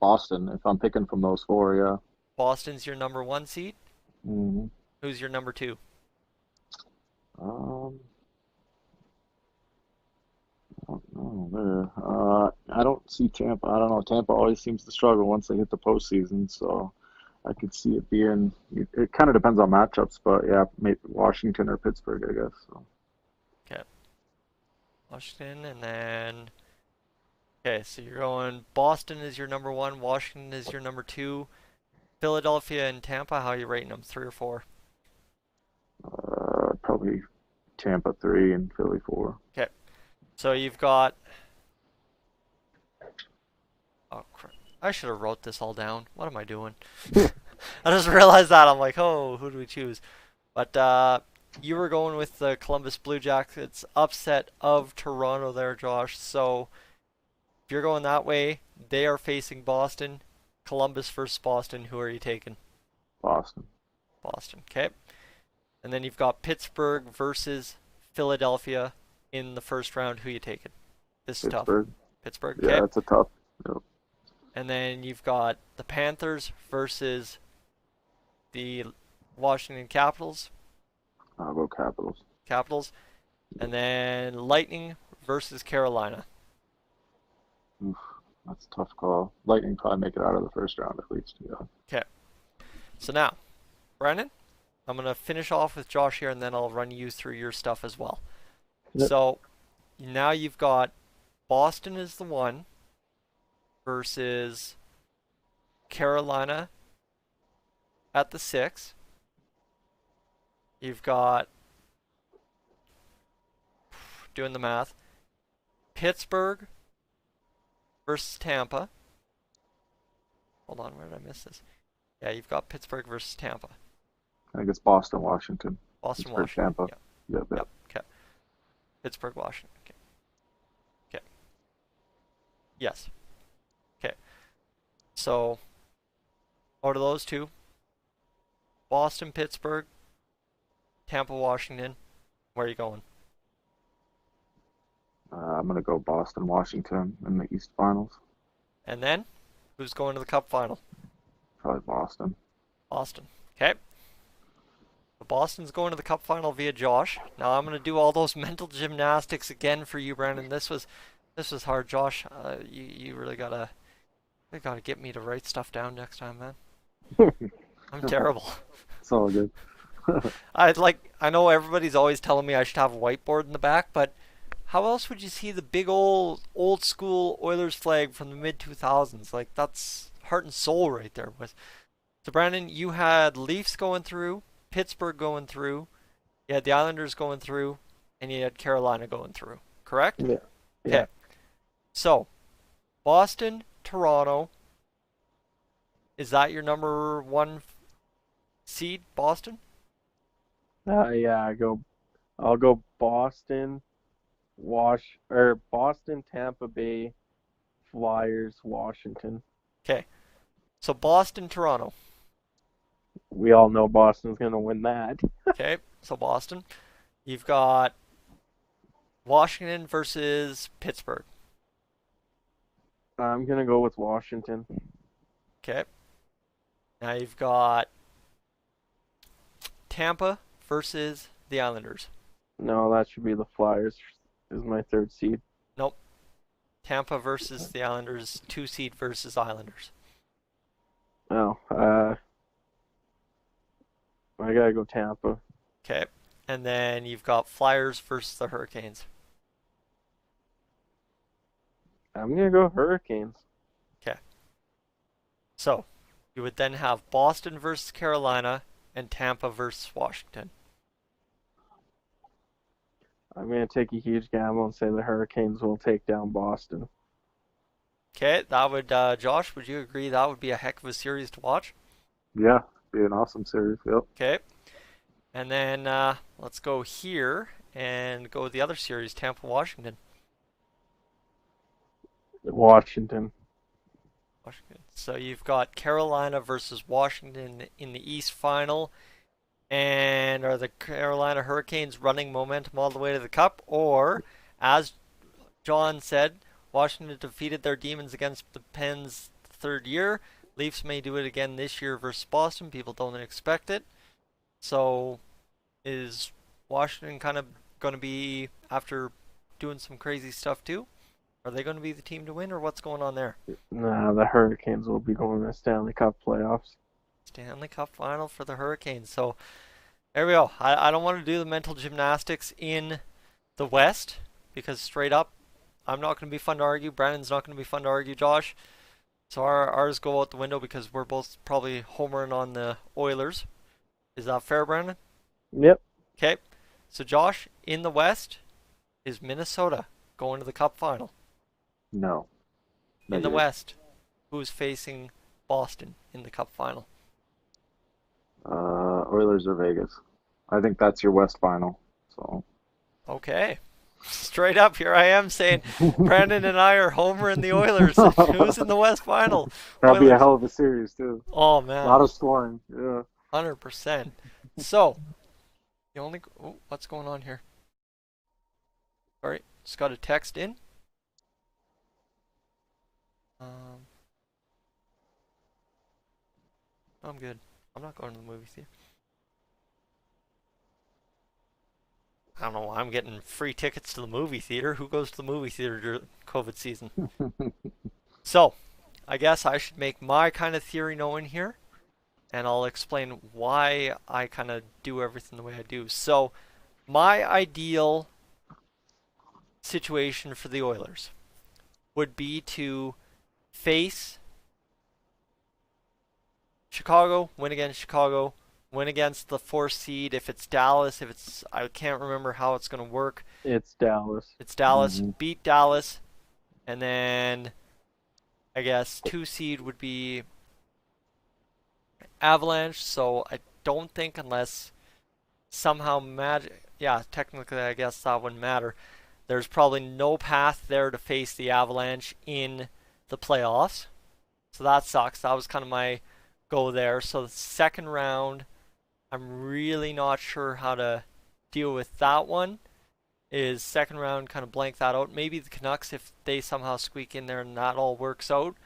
Boston, if I'm picking from those 4, yeah. Boston's your number 1 seed. hmm Who's your number 2? Um, I don't know there. I don't see Tampa. I don't know. Tampa always seems to struggle once they hit the postseason, so I could see it being. It kind of depends on matchups, but yeah, maybe Washington or Pittsburgh, I guess. So. Okay. Washington, and then okay, so you're going Boston is your number 1, Washington is your number 2, Philadelphia and Tampa. How are you rating them? 3 or 4? Probably Tampa 3 and Philly 4. Okay, so you've got. Oh crap! I should have wrote this all down. What am I doing? I just realized that I'm like, oh, who do we choose? But you were going with the Columbus Blue Jackets upset of Toronto there, Josh. So if you're going that way, they are facing Boston. Columbus versus Boston. Who are you taking? Boston. Boston. Okay. And then you've got Pittsburgh versus Philadelphia in the first round, who you taking? This is tough. Pittsburgh. Pittsburgh, okay. Yeah, it's a tough. Yep. And then you've got the Panthers versus the Washington Capitals. I'll go Capitals. Capitals. And then Lightning versus Carolina. Oof, that's a tough call. Lightning probably make it out of the first round at least. Yeah. Okay. So now, Brandon, I'm going to finish off with Josh here, and then I'll run you through your stuff as well. Yep. So now you've got Boston is the 1 versus Carolina at the 6. You've got, doing the math, Pittsburgh versus Tampa. Hold on, where did I miss this? Yeah, you've got Pittsburgh versus Tampa. I think it's Boston, Washington. Boston, Pittsburgh, Washington. Tampa. Yep. Yep, yep. Okay. Pittsburgh, Washington. Okay. Okay. Yes. Okay. So, out of those two, Boston, Pittsburgh, Tampa, Washington, where are you going? I'm going to go Boston, Washington in the East Finals. And then, who's going to the Cup final? Probably Boston. Boston. Okay. So Boston's going to the Cup final via Josh. Now I'm going to do all those mental gymnastics again for you, Brandon. This was hard, Josh. You really gotta get me to write stuff down next time, man. I'm terrible. It's all good. I know everybody's always telling me I should have a whiteboard in the back, but how else would you see the big old school Oilers flag from the mid 2000s? Like, that's heart and soul right there. So Brandon, you had Leafs going through, Pittsburgh going through, you had the Islanders going through, and you had Carolina going through. Correct? Yeah. Okay. So, Boston, Toronto. Is that your number 1 seed, Boston? Yeah, I'll go Boston, Boston, Tampa Bay, Flyers, Washington. Okay. So Boston, Toronto. We all know Boston's gonna win that. Okay. So Boston. You've got Washington versus Pittsburgh. I'm gonna go with Washington. Okay. Now you've got Tampa versus the Islanders. No, that should be the Flyers. Is my 3rd seed. Nope. Tampa versus the Islanders, 2 seed versus Islanders. Oh, I gotta go Tampa. Okay. And then you've got Flyers versus the Hurricanes. I'm gonna go Hurricanes. Okay. So, you would then have Boston versus Carolina and Tampa versus Washington. I'm gonna take a huge gamble and say the Hurricanes will take down Boston. Okay, that would, Josh, would you agree that would be a heck of a series to watch? Yeah, be an awesome series. Yep. Okay. And then let's go here and go with the other series, Tampa, Washington. Washington. Washington. So you've got Carolina versus Washington in the East Final. And are the Carolina Hurricanes running momentum all the way to the Cup? Or, as John said, Washington defeated their demons against the Pens the 3rd year. Leafs may do it again this year versus Boston. People don't expect it. So, is Washington kind of going to be, after doing some crazy stuff too, are they going to be the team to win, or what's going on there? Nah, the Hurricanes will be going to the Stanley Cup playoffs. Stanley Cup final for the Hurricanes. So, there we go. I don't want to do the mental gymnastics in the West, because straight up, I'm not going to be fun to argue. Brandon's not going to be fun to argue, Josh. So ours go out the window because we're both probably homering on the Oilers. Is that fair, Brandon? Yep. Okay. So Josh, in the West, is Minnesota going to the Cup final? No. In the West, who's facing Boston in the Cup final? Oilers or Vegas. I think that's your West final. So. Okay. Straight up, here I am saying Brandon and I are homering the Oilers. Who's in the West final? That'll be a Oilers. hell of a series, too. Oh, man. A lot of scoring. Yeah. 100%. So, the only... Oh, what's going on here? Sorry, just got a text in. Um, I'm good. I'm not going to the movie theater. I don't know why I'm getting free tickets to the movie theater. Who goes to the movie theater during COVID season? So, I guess I should make my kind of theory known here, and I'll explain why I kind of do everything the way I do. So, my ideal situation for the Oilers would be to face Chicago, win against Chicago, win against the fourth seed. If it's Dallas, if it's, I can't remember how it's going to work. It's Dallas. It's Dallas, Mm-hmm. beat Dallas, and then I guess 2 seed would be Avalanche. So I don't think unless somehow magic, yeah, technically I guess that wouldn't matter. There's probably no path there to face the Avalanche in the playoffs. So that sucks. That was kind of my go there. So the second round, I'm really not sure how to deal with that one. Is second round kind of blank that out. Maybe the Canucks, if they somehow squeak in there and that all works out.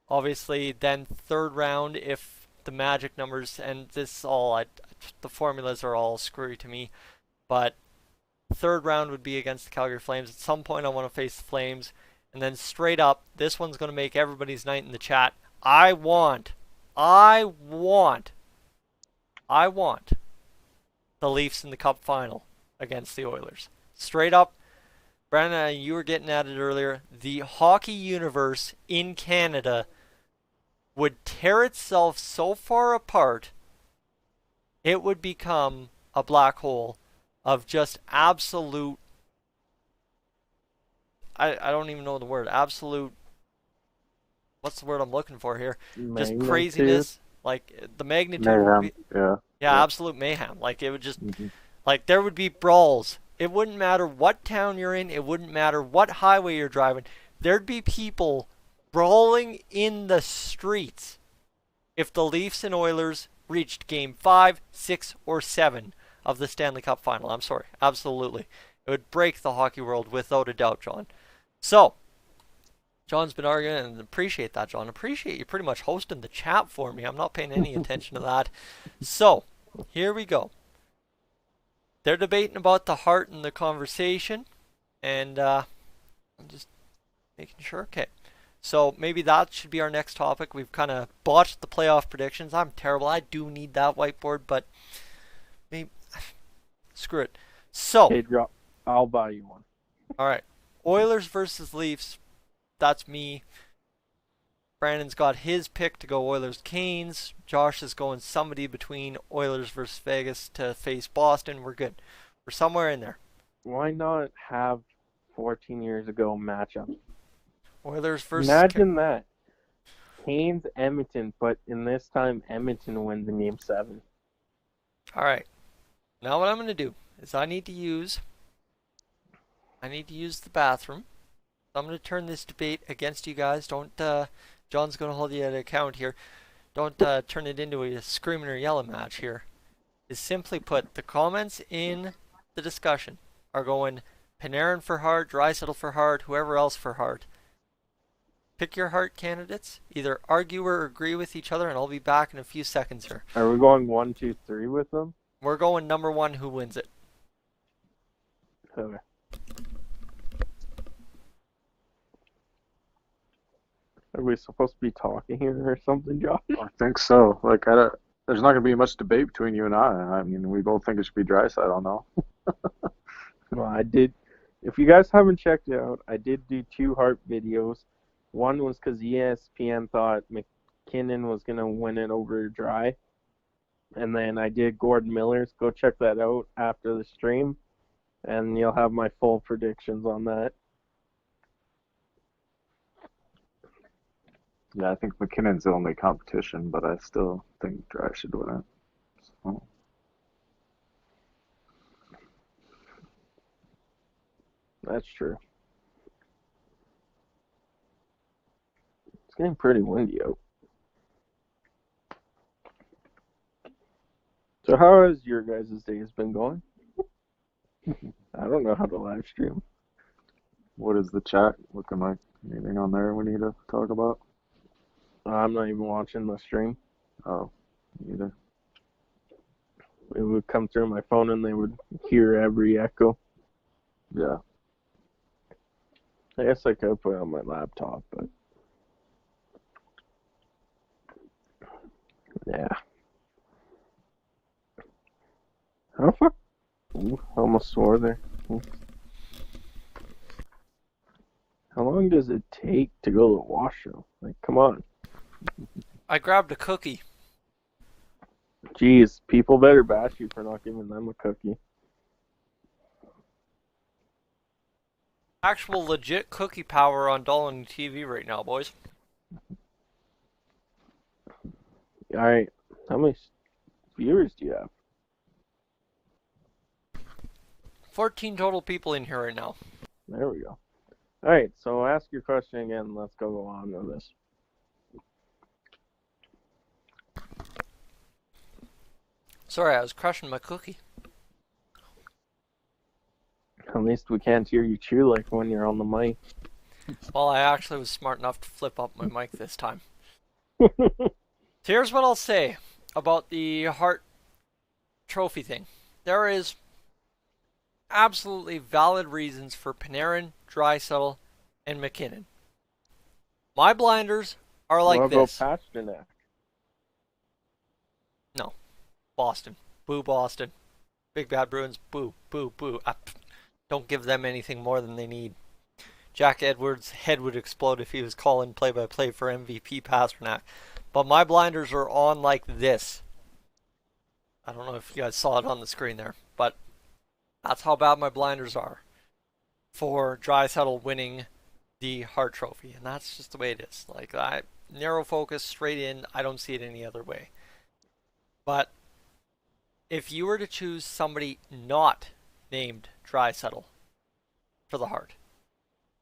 Obviously, then third round, if the magic numbers, and this all, the formulas are all screwy to me, but third round would be against the Calgary Flames. At some point, I want to face the Flames. And then straight up, this one's going to make everybody's night in the chat. I want the Leafs in the Cup final against the Oilers. Straight up, Brandon, you were getting at it earlier. The hockey universe in Canada would tear itself so far apart, it would become a black hole of just absolute, I don't even know the word, absolute, what's the word I'm looking for here? Just craziness. Like, the magnitude would be, Yeah. absolute mayhem. Like, it would just, Mm-hmm. like, there would be brawls. It wouldn't matter what town you're in. It wouldn't matter what highway you're driving. There'd be people brawling in the streets if the Leafs and Oilers reached game 5, 6, or 7 of the Stanley Cup final. I'm sorry. Absolutely. It would break the hockey world without a doubt, John. So, John's been arguing, and appreciate that, John. Appreciate you pretty much hosting the chat for me. I'm not paying any attention to that. So, here we go. They're debating about the heart in the conversation, and I'm just making sure. Okay, so maybe that should be our next topic. We've kind of botched the playoff predictions. I'm terrible. I do need that whiteboard, but maybe screw it. So, Hey, drop. I'll buy you one. all right, Oilers versus Leafs. That's me. Brandon's got his pick to go Oilers Canes. Josh is going somebody between Oilers versus Vegas to face Boston. We're good. We're somewhere in there. Why not have 14 years ago matchup? Oilers versus Imagine that. Canes, Edmonton, but in this time, Edmonton wins in Game 7. All right. Now what I'm going to do is I need to use the bathroom. So I'm going to turn this debate against you guys. Don't John's going to hold you at account here. Don't turn it into a screaming or yelling match here. Is simply put, the comments in the discussion are going Panarin for Hart, Draisaitl for Hart, whoever else for Hart. Pick your Hart candidates. Either argue or agree with each other, and I'll be back in a few seconds here. Are we going 1, 2, 3 with them? We're going number 1, who wins it. Okay. Are we supposed to be talking here or something, Josh? I think so. Like, there's not going to be much debate between you and I. I mean, we both think it should be Draisaitl now. Well, I did. If you guys haven't checked it out, I did do 2 Hart videos. One was because ESPN thought McKinnon was going to win it over Dry. And then I did Gordon Miller's. Go check that out after the stream. And you'll have my full predictions on that. Yeah, I think McKinnon's the only competition, but I still think Dry should win it. So. That's true. It's getting pretty windy out. So how has your guys' days been going? I don't know how to live stream. What is the chat looking like? Anything on there we need to talk about? I'm not even watching the stream. Oh, neither. It would come through my phone and they would hear every echo. Yeah. I guess I could put it on my laptop, but yeah. How fuck? Ooh, I almost swore there. Ooh. How long does it take to go to the washroom? Like, come on. I grabbed a cookie. Jeez, people better bash you for not giving them a cookie. Actual legit cookie power on Dolynny TV right now, boys. Alright, how many viewers do you have? 14 total people in here right now. There we go. Alright, so ask your question again. Let's go on with this. Sorry, I was crushing my cookie. At least we can't hear you chew like when you're on the mic. Well, I actually was smart enough to flip up my mic this time. So here's what I'll say about the Hart Trophy thing. There is absolutely valid reasons for Panarin, Draisaitl, and McKinnon. My blinders are like what this. about Pasternak? No. Boston. Boo, Boston. Big Bad Bruins. Boo, boo, boo. Don't give them anything more than they need. Jack Edwards' head would explode if he was calling play-by-play for MVP Pasternak. But my blinders are on like this. I don't know if you guys saw it on the screen there, but that's how bad my blinders are for Draisaitl winning the Hart Trophy, and that's just the way it is. Like, I narrow focus straight in. I don't see it any other way. But if you were to choose somebody not named Draisaitl for the Hart,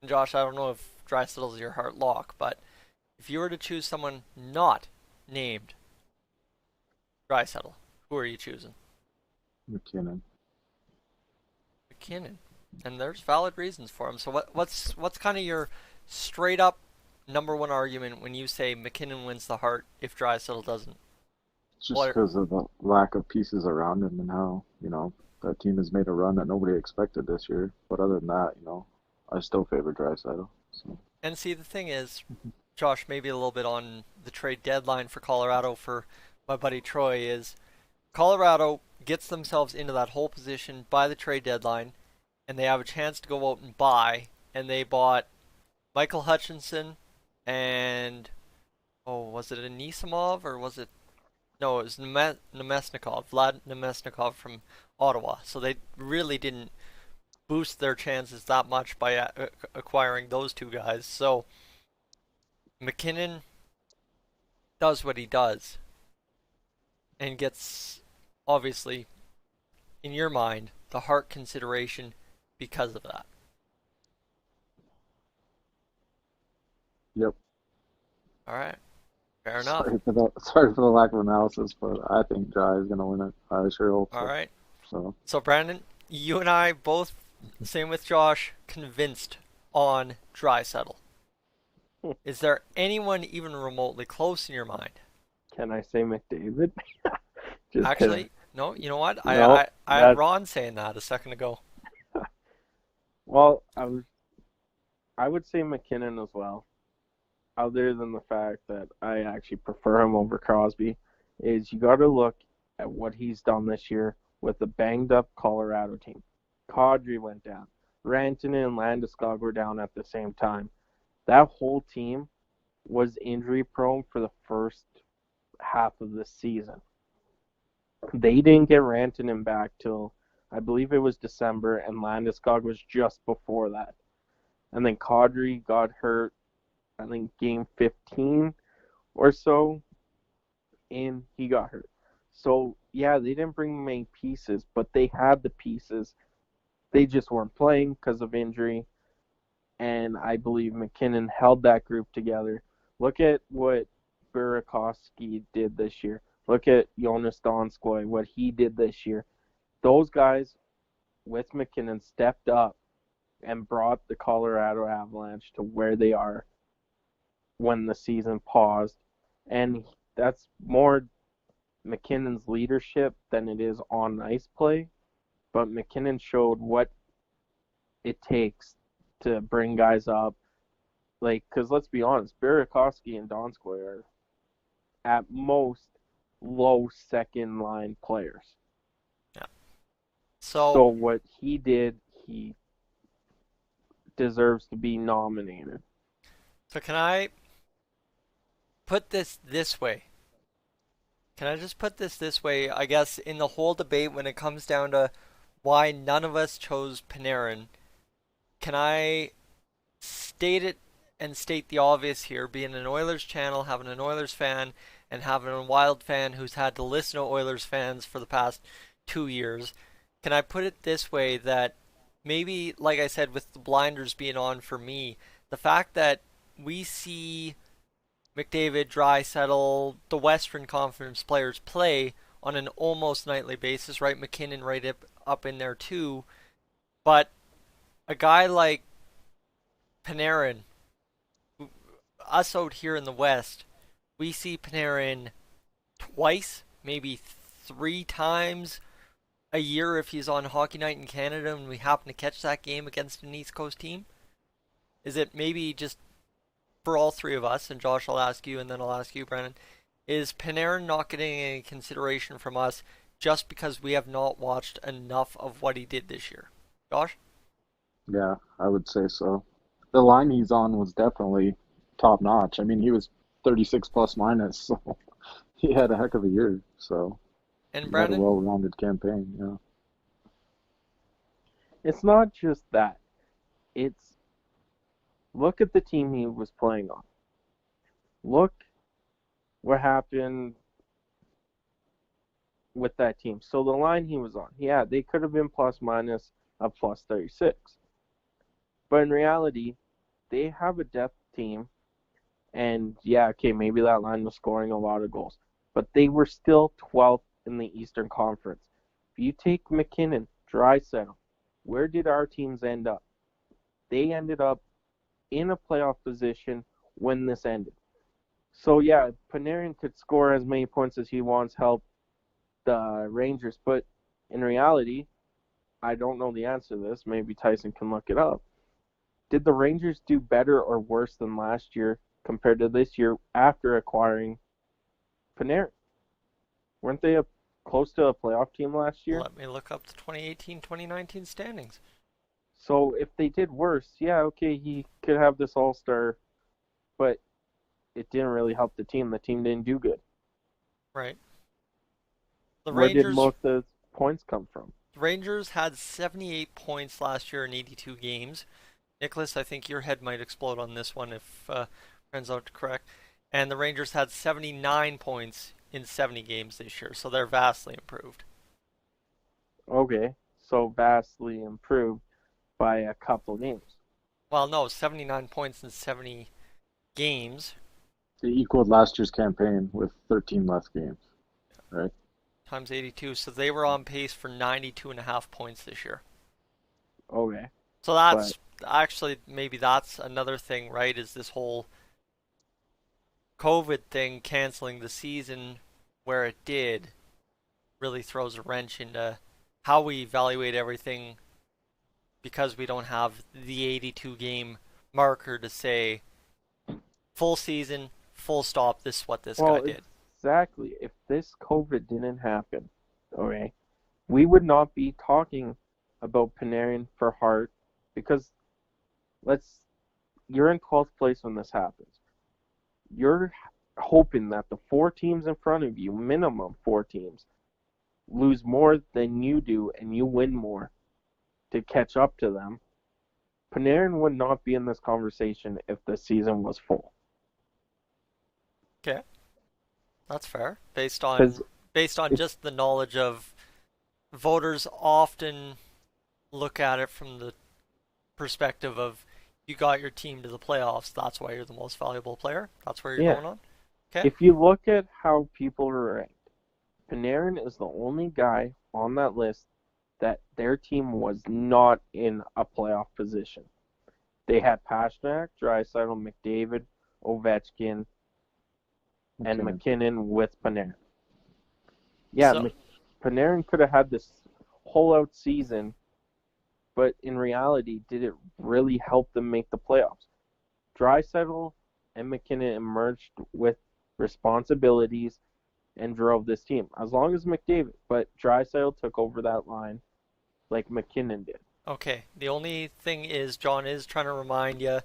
and Josh, I don't know if Draisaitl is your Hart lock, but if you were to choose someone not named Draisaitl, who are you choosing? McKinnon. McKinnon. And there's valid reasons for him. So what's kind of your straight up number one argument when you say McKinnon wins the Hart if Draisaitl doesn't? Just because of the lack of pieces around him and how, that team has made a run that nobody expected this year. But other than that, I still favor Draisaitl. So. And see, the thing is, Josh, maybe a little bit on the trade deadline for Colorado for my buddy Troy is Colorado gets themselves into that whole position by the trade deadline, and they have a chance to go out and buy, and they bought Michael Hutchinson and, was it Anisimov or was it? No, it was Nemesnikov, Vlad Nemesnikov from Ottawa. So they really didn't boost their chances that much by acquiring those two guys. So McKinnon does what he does and gets, obviously, in your mind, the Hart consideration because of that. Yep. All right. Fair enough. Sorry for the lack of analysis, but I think Dry is going to win it. I sure hope so. All right. So Brandon, you and I both, same with Josh, convinced on Draisaitl. Is there anyone even remotely close in your mind? Can I say McDavid? Actually, no. You know what? No, I had Ron saying that a second ago. Well, I would say McKinnon as well. Other than the fact that I actually prefer him over Crosby, is you got to look at what he's done this year with the banged up Colorado team. Kadri went down. Rantanen and Landeskog were down at the same time. That whole team was injury prone for the first half of the season. They didn't get Rantanen back till, I believe it was December, and Landeskog was just before that. And then Kadri got hurt, I think, game 15 or so, and he got hurt. So, yeah, they didn't bring many pieces, but they had the pieces. They just weren't playing because of injury, and I believe McKinnon held that group together. Look at what Burakovsky did this year. Look at Jonas Donskoy, what he did this year. Those guys, with McKinnon, stepped up and brought the Colorado Avalanche to where they are when the season paused. And that's more McKinnon's leadership than it is on ice play. But McKinnon showed what it takes to bring guys up. Like, because let's be honest, Burakovsky and Donskoy are at most low second line players. Yeah. So what he did, he deserves to be nominated. So can I put this way? Can I just put this way? I guess in the whole debate when it comes down to why none of us chose Panarin, can I state it and state the obvious here, being an Oilers channel, having an Oilers fan, and having a Wild fan who's had to listen to Oilers fans for the past 2 years. Can I put it this way that maybe, like I said, with the blinders being on for me, the fact that we see McDavid, Draisaitl, the Western Conference players play on an almost nightly basis, right? McKinnon right up in there too. But a guy like Panarin, us out here in the West, we see Panarin twice, maybe 3 times a year if he's on Hockey Night in Canada and we happen to catch that game against an East Coast team. Is it maybe just for all three of us, and Josh, I'll ask you, and then I'll ask you, Brennan, is Panarin not getting any consideration from us just because we have not watched enough of what he did this year? Josh? Yeah, I would say so. The line he's on was definitely top notch. I mean, he was 36 plus minus, so he had a heck of a year. So And he had a Brennan? well-rounded campaign. Yeah. It's not just that. It's look at the team he was playing on. Look what happened with that team. So the line he was on, yeah, they could have been plus minus a plus 36. But in reality, they have a depth team. And yeah, okay, maybe that line was scoring a lot of goals. But they were still 12th in the Eastern Conference. If you take McKinnon, Draisaitl, where did our teams end up? They ended up in a playoff position when this ended. So yeah, Panarin could score as many points as he wants, help the Rangers, but in reality, I don't know the answer to this. Maybe Tyson can look it up. Did the Rangers do better or worse than last year compared to this year after acquiring Panarin? Weren't they close to a playoff team last year? Let me look up the 2018-2019 standings. So if they did worse, yeah, okay, he could have this all-star, but it didn't really help the team. The team didn't do good. Right. Where did most of the points come from? The Rangers had 78 points last year in 82 games. Nicholas, I think your head might explode on this one if turns out correct. And the Rangers had 79 points in 70 games this year, so they're vastly improved. Okay, so vastly improved by a couple games. Well, no, 79 points in 70 games. They equaled last year's campaign with 13 less games, right? Times 82, so they were on pace for 92.5 points this year. Okay. So that's actually, maybe that's another thing, right, is this whole COVID thing canceling the season where it did really throws a wrench into how we evaluate everything because we don't have the 82 game marker to say full season, full stop, this is what this guy did. Exactly. If this COVID didn't happen, okay, we would not be talking about Panarin for Hart because you're in 12th place when this happens. You're hoping that the 4 teams in front of you, minimum 4 teams, lose more than you do and you win more to catch up to them. Panarin would not be in this conversation if the season was full. Okay. That's fair. Based on just the knowledge of voters often look at it from the perspective of you got your team to the playoffs, that's why you're the most valuable player. That's where you're going on. Okay. If you look at how people are ranked, Panarin is the only guy on that list that their team was not in a playoff position. They had Pastrnak, Draisaitl, McDavid, Ovechkin, and McKinnon. McKinnon with Panarin. Yeah, So Panarin could have had this whole out season, but in reality, did it really help them make the playoffs? Draisaitl and McKinnon emerged with responsibilities and drove this team. As long as McDavid, but Draisaitl took over that line like McKinnon did. okay, the only thing is John is trying to remind you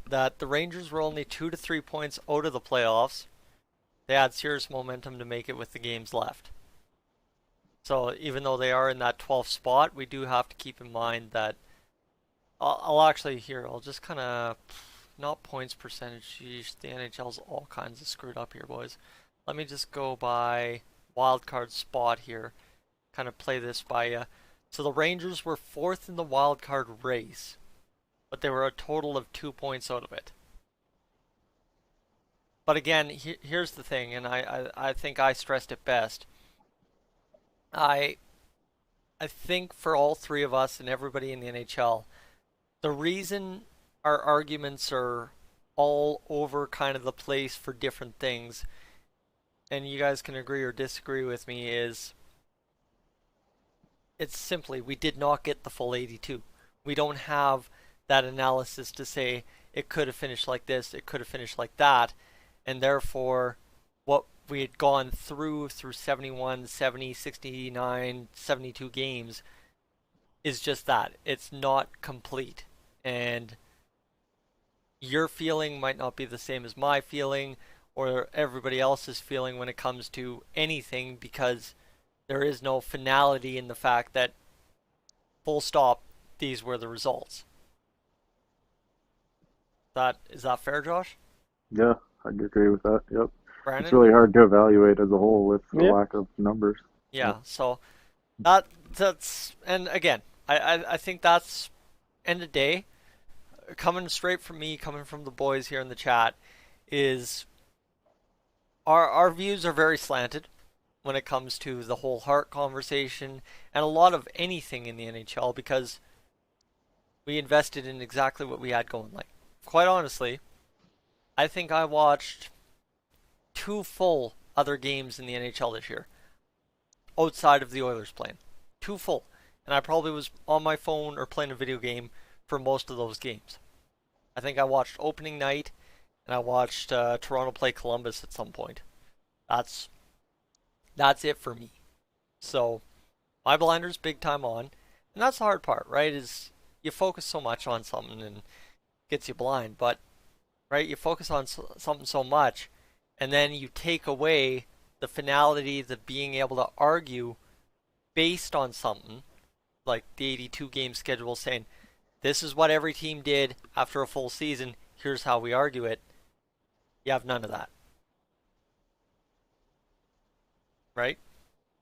that the Rangers were only 2 to 3 points out of the playoffs. They had serious momentum to make it with the games left. So even though they are in that 12th spot, we do have to keep in mind that I'll actually here. I'll just kind of not points percentage. Geez, the NHL's all kinds of screwed up here, boys. Let me just go by wild card spot here. Kind of play this by you. So the Rangers were fourth in the wild card race, but they were a total of 2 points out of it. But again, here's the thing, and I think I stressed it best. I I think for all three of us and everybody in the NHL, the reason our arguments are all over kind of the place for different things, and you guys can agree or disagree with me, is it's simply we did not get the full 82. We don't have that analysis to say it could have finished like this, it could have finished like that, and therefore what we had gone through 71, 70, 69, 72 games is just that. It's not complete. And your feeling might not be the same as my feeling or everybody else's feeling when it comes to anything, because there is no finality in the fact that full stop, these were the results. Is that fair, Josh? Yeah, I'd agree with that. Yep. It's Brandon? really hard to evaluate as a whole with the Yep. lack of numbers. Yeah, Yep. so that's and again, I think that's end of day, coming straight from me, coming from the boys here in the chat, is our views are very slanted when it comes to the whole heart conversation and a lot of anything in the NHL, because we invested in exactly what we had going. Like, quite honestly, I think I watched two full other games in the NHL this year outside of the Oilers playing. Two full. And I probably was on my phone or playing a video game for most of those games. I think I watched opening night and I watched Toronto play Columbus at some point. That's it for me. So my blinders big time on, and that's the hard part, right? Is you focus so much on something and it gets you blind, but right, you focus on something so much, and then you take away the finality, the being able to argue based on something like the 82 game schedule, saying this is what every team did after a full season, here's how we argue it. You have none of that, right?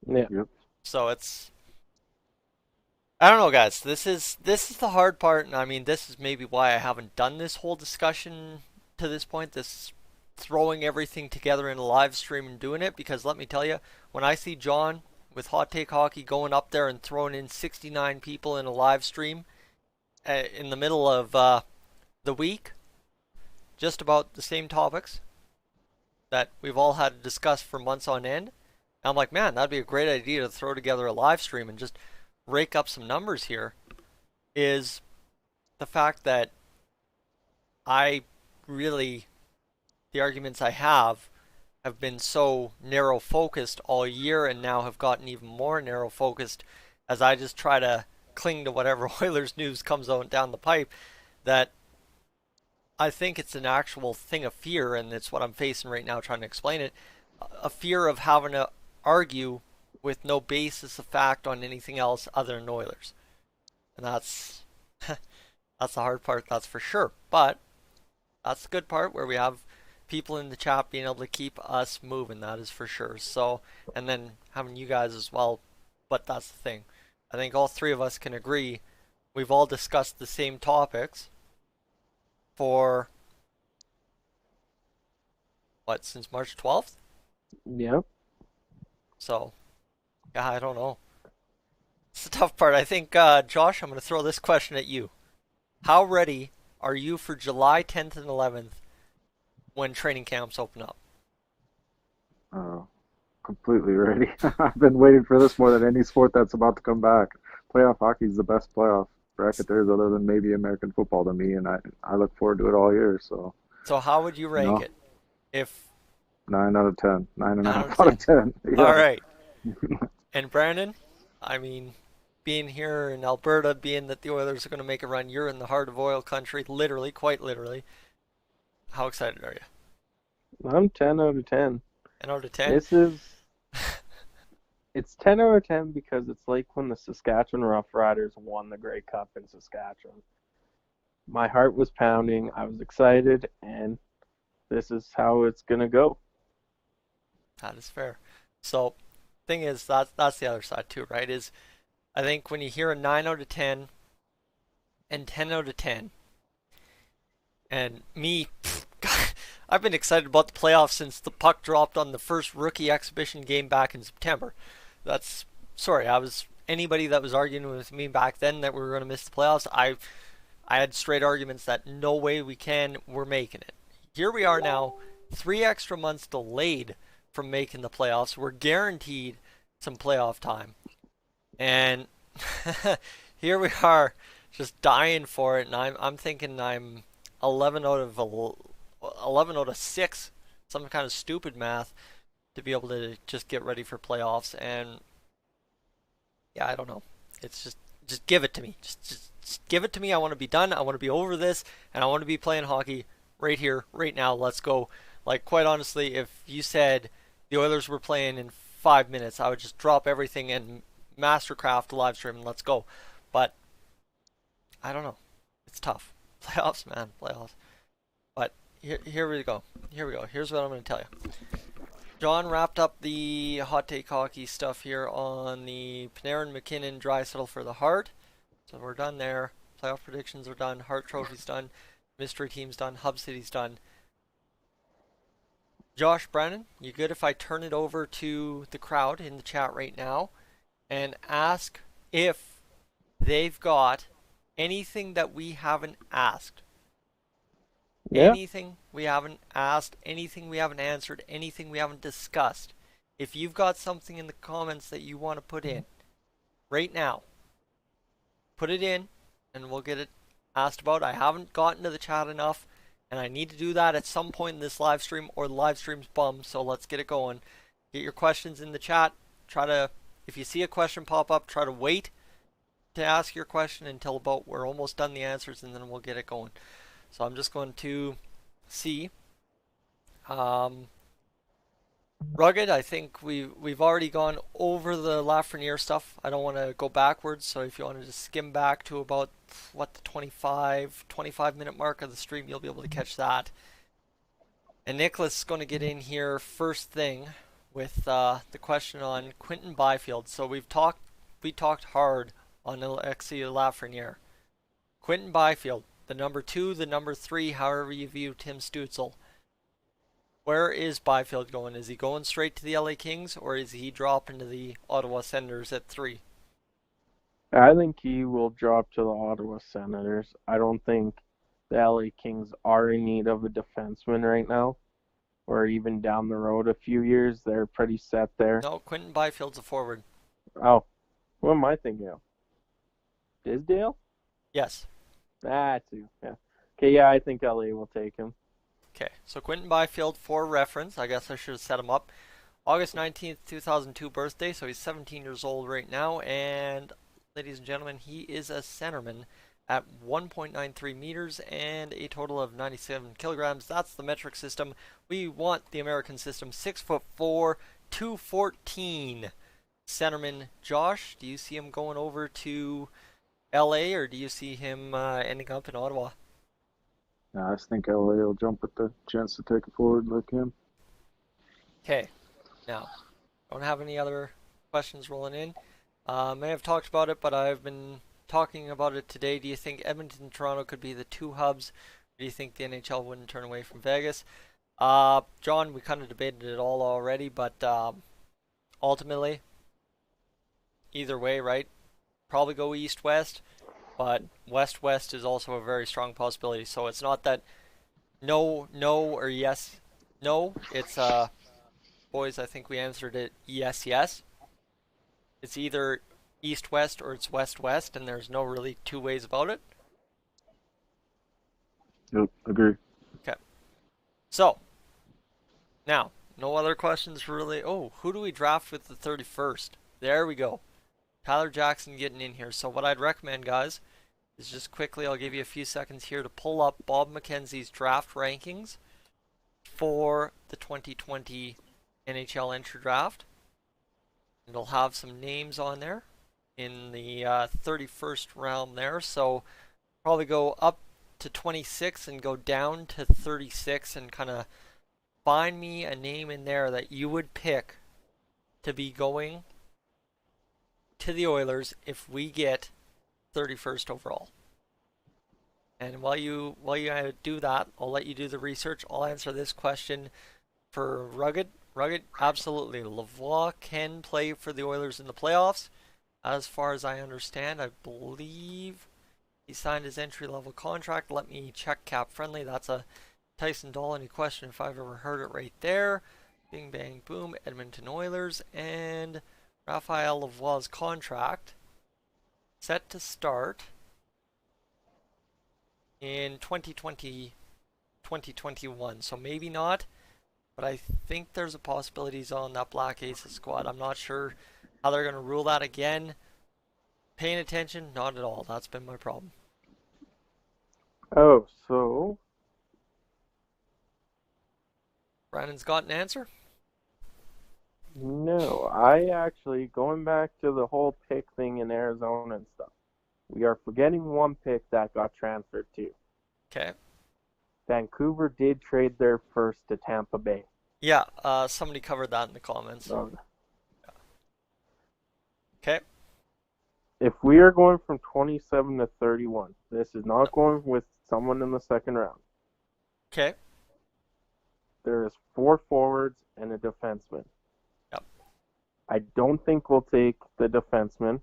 Yeah. Yep. So I don't know, guys. This is the hard part, and I mean, this is maybe why I haven't done this whole discussion to this point. This throwing everything together in a live stream and doing it, because let me tell you, when I see John with Hot Take Hockey going up there and throwing in 69 people in a live stream in the middle of the week, just about the same topics that we've all had to discuss for months on end, I'm like, man, that'd be a great idea to throw together a live stream and just rake up some numbers here. Is the fact that I really, the arguments I have been so narrow focused all year, and now have gotten even more narrow focused as I just try to cling to whatever Oilers news comes out down the pipe, that I think it's an actual thing of fear, and it's what I'm facing right now trying to explain it. A fear of having to argue with no basis of fact on anything else other than Oilers. And that's that's the hard part, that's for sure. But that's the good part, where we have people in the chat being able to keep us moving, that is for sure. So, and then having you guys as well. But that's the thing. I think all three of us can agree we've all discussed the same topics for what, since March 12th? Yep. So, yeah, I don't know. It's the tough part. I think, Josh, I'm going to throw this question at you. How ready are you for July 10th and 11th when training camps open up? Uh, Completely ready. I've been waiting for this more than any sport that's about to come back. Playoff hockey is the best playoff bracket there is, other than maybe American football to me, and I look forward to it all year. So, So how would you you rank know, it? If 9 out of 10, nine and a 9 out of half out of 10. 10. All Yeah. right. And Brandon, I mean, being here in Alberta, being that the Oilers are going to make a run, you're in the heart of oil country, literally, quite literally. How excited are you? I'm 10 out of 10. 10 out of 10? This is it's 10 out of 10 because it's like when the Saskatchewan Roughriders won the Grey Cup in Saskatchewan. My heart was pounding. I was excited, and this is how it's gonna go. That is fair. So, thing is, that's the other side too, right? Is I think when you hear a 9 out of 10 and 10 out of 10, and me, God, I've been excited about the playoffs since the puck dropped on the first rookie exhibition game back in September. That's sorry, I was anybody that was arguing with me back then that we were going to miss the playoffs. I had straight arguments that no way we can, we're making it. Here we are now, 3 extra months delayed from making the playoffs. We're guaranteed some playoff time. And here we are just dying for it. And I'm thinking I'm 11 out of 11 out of 6, some kind of stupid math to be able to just get ready for playoffs. And yeah, I don't know. It's just give it to me. Just give it to me. I want to be done. I want to be over this, and I want to be playing hockey right here, right now. Let's go. Like, quite honestly, if you said the Oilers were playing in 5 minutes, I would just drop everything and Mastercraft live stream and let's go. But I don't know. It's tough. Playoffs, man, playoffs. But here we go. Here we go. Here's what I'm going to tell you. John wrapped up the hot take hockey stuff here on the Panarin, McKinnon, Draisaitl for the Hart. So we're done there. Playoff predictions are done. Hart Trophy's done. Mystery team's done. Hub City's done. Josh, Brennan, you good if I turn it over to the crowd in the chat right now and ask if they've got anything that we haven't asked? Yeah. Anything we haven't asked, anything we haven't answered, anything we haven't discussed. If you've got something in the comments that you want to put in right now, put it in and we'll get it asked about. I haven't gotten to the chat enough and I need to do that at some point in this live stream or the live stream's bummed, so let's get it going. Get your questions in the chat. Try to, if you see a question pop up, try to wait to ask your question until about we're almost done the answers and then we'll get it going. So I'm just going to see. Rugged, I think we've already gone over the Lafreniere stuff. I don't want to go backwards, so if you want to just skim back to about what the 25 minute mark of the stream, you'll be able to catch that. And Nicholas is going to get in here first thing with the question on Quinton Byfield. So we talked hard on Alexis Lafreniere. Quinton Byfield, the number 2, the number 3, however you view Tim Stützle. Where is Byfield going? Is he going straight to the LA Kings or is he dropping to the Ottawa Senators at 3? I think he will drop to the Ottawa Senators. I don't think the LA Kings are in need of a defenseman right now, or even down the road a few years. They're pretty set there. No, Quinton Byfield's a forward. Oh, what am I thinking of? Disdale? Yes. Ah, too. Yeah. Okay, yeah, I think LA will take him. Okay, so Quinton Byfield, for reference, I guess I should have set him up. August 19th, 2002 birthday, so he's 17 years old right now, and ladies and gentlemen, he is a centerman at 1.93 meters and a total of 97 kilograms. That's the metric system. We want the American system. 6'4", 214. Centerman Josh, do you see him going over to LA or do you see him ending up in Ottawa? No, I just think LA will jump at the chance to take it forward like him. Okay, now, don't have any other questions rolling in. May have talked about it, but I've been talking about it today. Do you think Edmonton and Toronto could be the 2 hubs? Or do you think the NHL wouldn't turn away from Vegas? John, we kind of debated it all already, but ultimately, either way, right? probably go East-West, but West-West is also a very strong possibility. So it's not that no, no, or yes, no. It's boys, I think we answered it yes, yes. It's either East-West or it's West-West, and there's no really two ways about it. Yep, agree. Okay. So, now, no other questions really. Oh, who do we draft with the 31st? There we go. Tyler Jackson getting in here. So what I'd recommend, guys, is just quickly, I'll give you a few seconds here to pull up Bob McKenzie's draft rankings for the 2020 NHL entry draft. It'll have some names on there in the 31st round there. So probably go up to 26 and go down to 36 and kind of find me a name in there that you would pick to be going to the Oilers if we get 31st overall. And while you do that, I'll let you do the research. I'll answer this question for Rugged. Rugged, absolutely. Lavoie can play for the Oilers in the playoffs. As far as I understand, I believe he signed his entry-level contract. Let me check Cap Friendly. That's a Tyson Dolynny question if I've ever heard it right there. Bing, bang, boom. Edmonton Oilers. And Raphael Lavoie's contract set to start in 2020, 2021. So maybe not, but I think there's a possibility he's on that Black Aces squad. I'm not sure how they're going to rule that again. Paying attention? Not at all. That's been my problem. Oh, so Brandon's got an answer? no, I actually, going back to the whole pick thing in Arizona and stuff, we are forgetting one pick that got transferred to. Okay. Vancouver did trade their first to Tampa Bay. Yeah, somebody covered that in the comments. Okay. If we are going from 27 to 31, this is not going with someone in the second round. Okay. There is 4 forwards and a defenseman. Yep. I don't think we'll take the defenseman.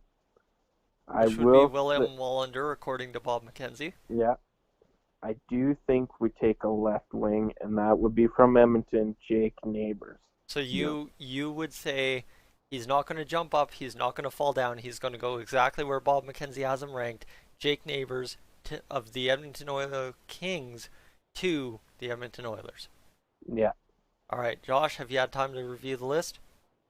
Which would be William Wallander, according to Bob McKenzie. Yeah. I do think we take a left wing, and that would be from Edmonton, Jake Neighbors. So you would say he's not going to jump up, he's not going to fall down, he's going to go exactly where Bob McKenzie has him ranked. Jake Neighbors of the Edmonton Oilers Kings to the Edmonton Oilers. Yeah. All right, Josh, have you had time to review the list?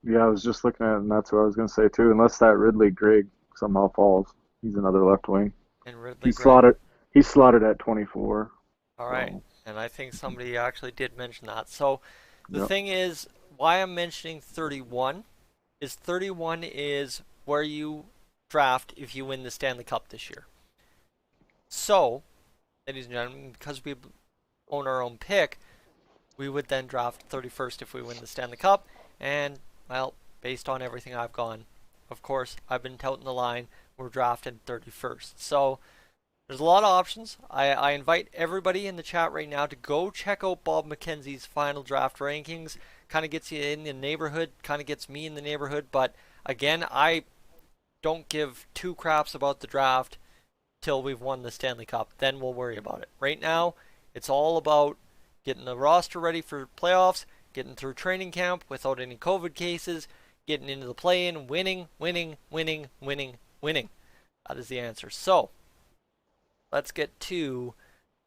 Yeah, I was just looking at it, and that's what I was going to say too. Unless that Ridley Grigg somehow falls, he's another left wing. And Ridley Grigg. He's slotted at 24. All right, and I think somebody actually did mention that. So the thing is, why I'm mentioning 31 is where you draft if you win the Stanley Cup this year. So, ladies and gentlemen, because we own our own pick, we would then draft 31st if we win the Stanley Cup. And, well, based on everything I've gone, of course, I've been touting the line, we're drafted 31st. So, there's a lot of options. I invite everybody in the chat right now to go check out Bob McKenzie's final draft rankings. Kind of gets you in the neighborhood, kind of gets me in the neighborhood. But again, I don't give two craps about the draft till we've won the Stanley Cup. Then we'll worry about it. Right now, it's all about getting the roster ready for playoffs, getting through training camp without any COVID cases, getting into the play-in, winning. That is the answer. So, let's get to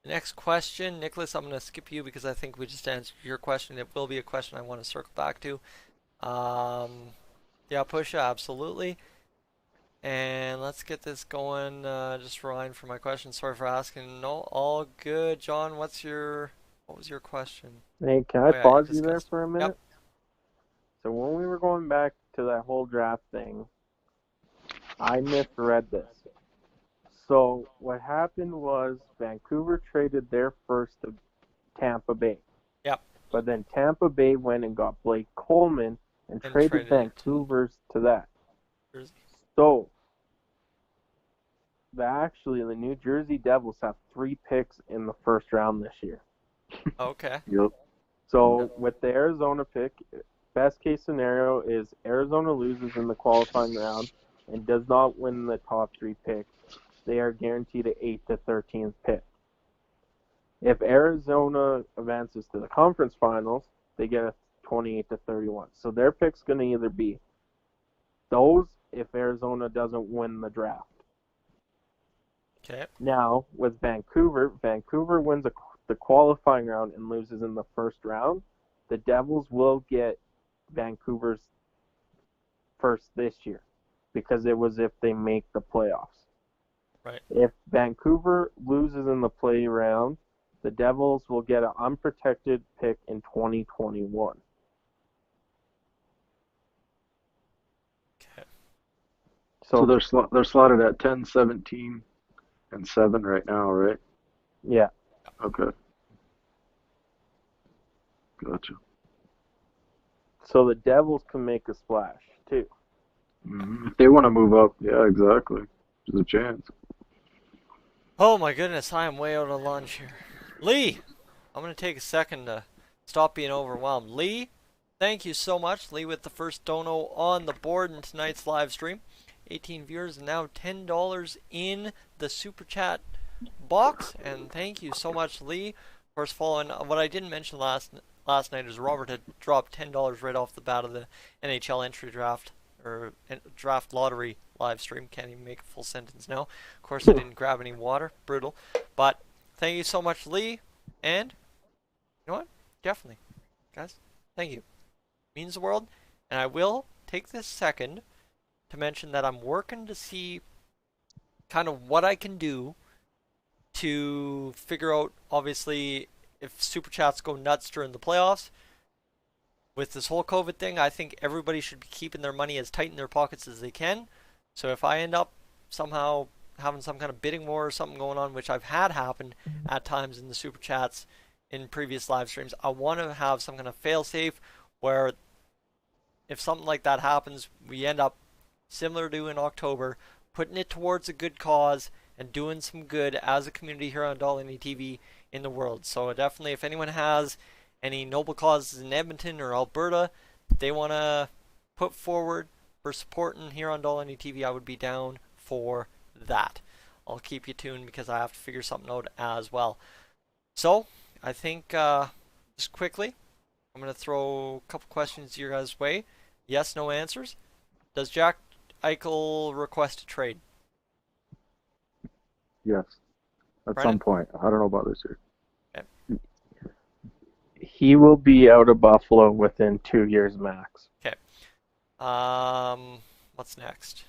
the next question. Nicholas, I'm going to skip you because I think we just answered your question. It will be a question I want to circle back to. Yeah, Pusha, absolutely. And let's get this going. Just relying for my question. Sorry for asking. No, all good. John, what was your question? Hey, can I pause you there for a minute? Yep. So when we were going back to that whole draft thing, I misread this. So what happened was Vancouver traded their first to Tampa Bay. Yep. But then Tampa Bay went and got Blake Coleman and traded Vancouver's to that. So actually the New Jersey Devils have 3 picks in the first round this year. Okay. Yep. So with the Arizona pick, best case scenario is Arizona loses in the qualifying round. and does not win the top 3 picks, they are guaranteed an 8 to 13th pick. If Arizona advances to the conference finals, they get a 28 to 31. So their pick's going to either be those if Arizona doesn't win the draft. Okay. Now, with Vancouver wins the qualifying round and loses in the first round. The Devils will get Vancouver's first this year because it was if they make the playoffs. Right. If Vancouver loses in the play round, the Devils will get an unprotected pick in 2021. Okay. So they're slotted at 10, 17, and 7 right now, right? Yeah. Okay. Gotcha. So the Devils can make a splash too. If they want to move up, yeah, exactly. There's a chance. Oh my goodness, I am way out of lunch here. Lee, I'm going to take a second to stop being overwhelmed. Lee, thank you so much. Lee with the first dono on the board in tonight's live stream. 18 viewers and now $10 in the super chat box. And thank you so much, Lee. Of course, following what I didn't mention last night is Robert had dropped $10 right off the bat of the NHL entry draft or draft lottery live stream. Can't even make a full sentence now. Of course, I didn't grab any water. Brutal. But thank you so much, Lee. And you know what? Definitely, guys. Thank you. Means the world. And I will take this second to mention that I'm working to see kind of what I can do to figure out, obviously, if Super Chats go nuts during the playoffs. With this whole COVID thing, I think everybody should be keeping their money as tight in their pockets as they can. So if I end up somehow having some kind of bidding war or something going on, which I've had happen at times in the Super Chats in previous live streams, I want to have some kind of fail-safe where if something like that happens, we end up similar to in October, putting it towards a good cause and doing some good as a community here on Dolynny TV in the world. So definitely, if anyone has any noble causes in Edmonton or Alberta they want to put forward for supporting here on Dolynny TV, I would be down for that. I'll keep you tuned because I have to figure something out as well. So I think just quickly, I'm going to throw a couple questions your guys' way. Yes, no answers. Does Jack Eichel request a trade? Yes. At Brennan? some point. I don't know about this year. Okay. He will be out of Buffalo within 2 years max. Okay. What's next?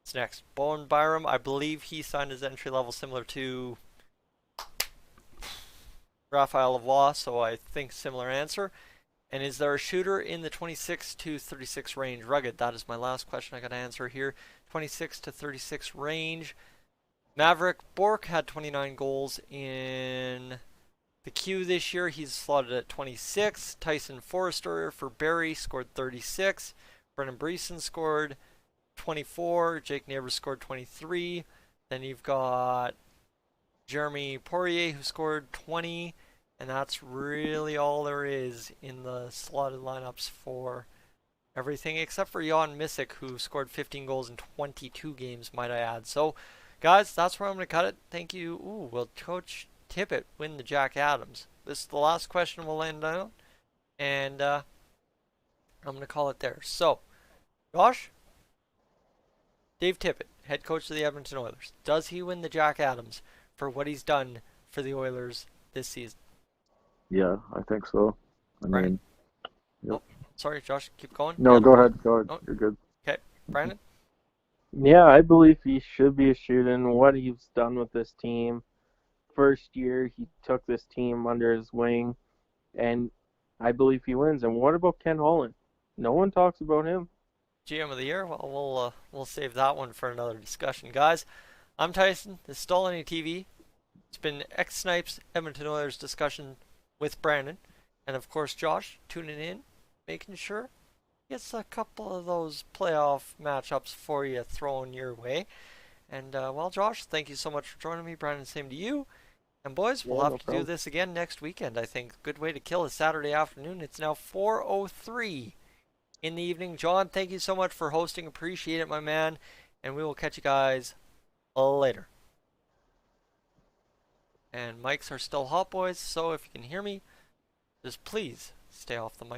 What's next? Bowen Byram, I believe he signed his entry level similar to Raphael Lavoie, so I think similar answer. And is there a shooter in the 26 to 36 range? Rugged, that is my last question I got to answer here. 26 to 36 range. Maverick Bourque had 29 goals in the Q this year. He's slotted at 26. Tyson Forrester for Barrie scored 36. Brennan Breeson scored 24. Jake Neighbors scored 23. Then you've got Jeremy Poirier who scored 20. And that's really all there is in the slotted lineups for everything except for Jan Misick, who scored 15 goals in 22 games, might I add. So, guys, that's where I'm going to cut it. Thank you. Ooh, will Coach Tippett win the Jack Adams? This is the last question we'll end on. And I'm going to call it there. So, Josh, Dave Tippett, head coach of the Edmonton Oilers. Does he win the Jack Adams for what he's done for the Oilers this season? Yeah, I think so. I mean, yep. Oh, sorry, Josh, keep going. No, go ahead. Go ahead. Oh. You're good. Okay, Brandon? Yeah, I believe he should be a shooting. What he's done with this team. First year, he took this team under his wing, and I believe he wins. And what about Ken Holland? No one talks about him. GM of the year? Well, we'll save that one for another discussion. Guys, I'm Tyson. This is Dolynny TV. It's been X-Snipes Edmonton Oilers discussion with Brandon. And of course, Josh, tuning in, making sure he gets a couple of those playoff matchups for you thrown your way. And, well, Josh, thank you so much for joining me. Brandon, same to you. And, boys, we'll have to do this again next weekend, I think. Good way to kill a Saturday afternoon. It's now 4:03 in the evening. John, thank you so much for hosting. Appreciate it, my man. And we will catch you guys later. And mics are still hot, boys, so if you can hear me, just please stay off the mic.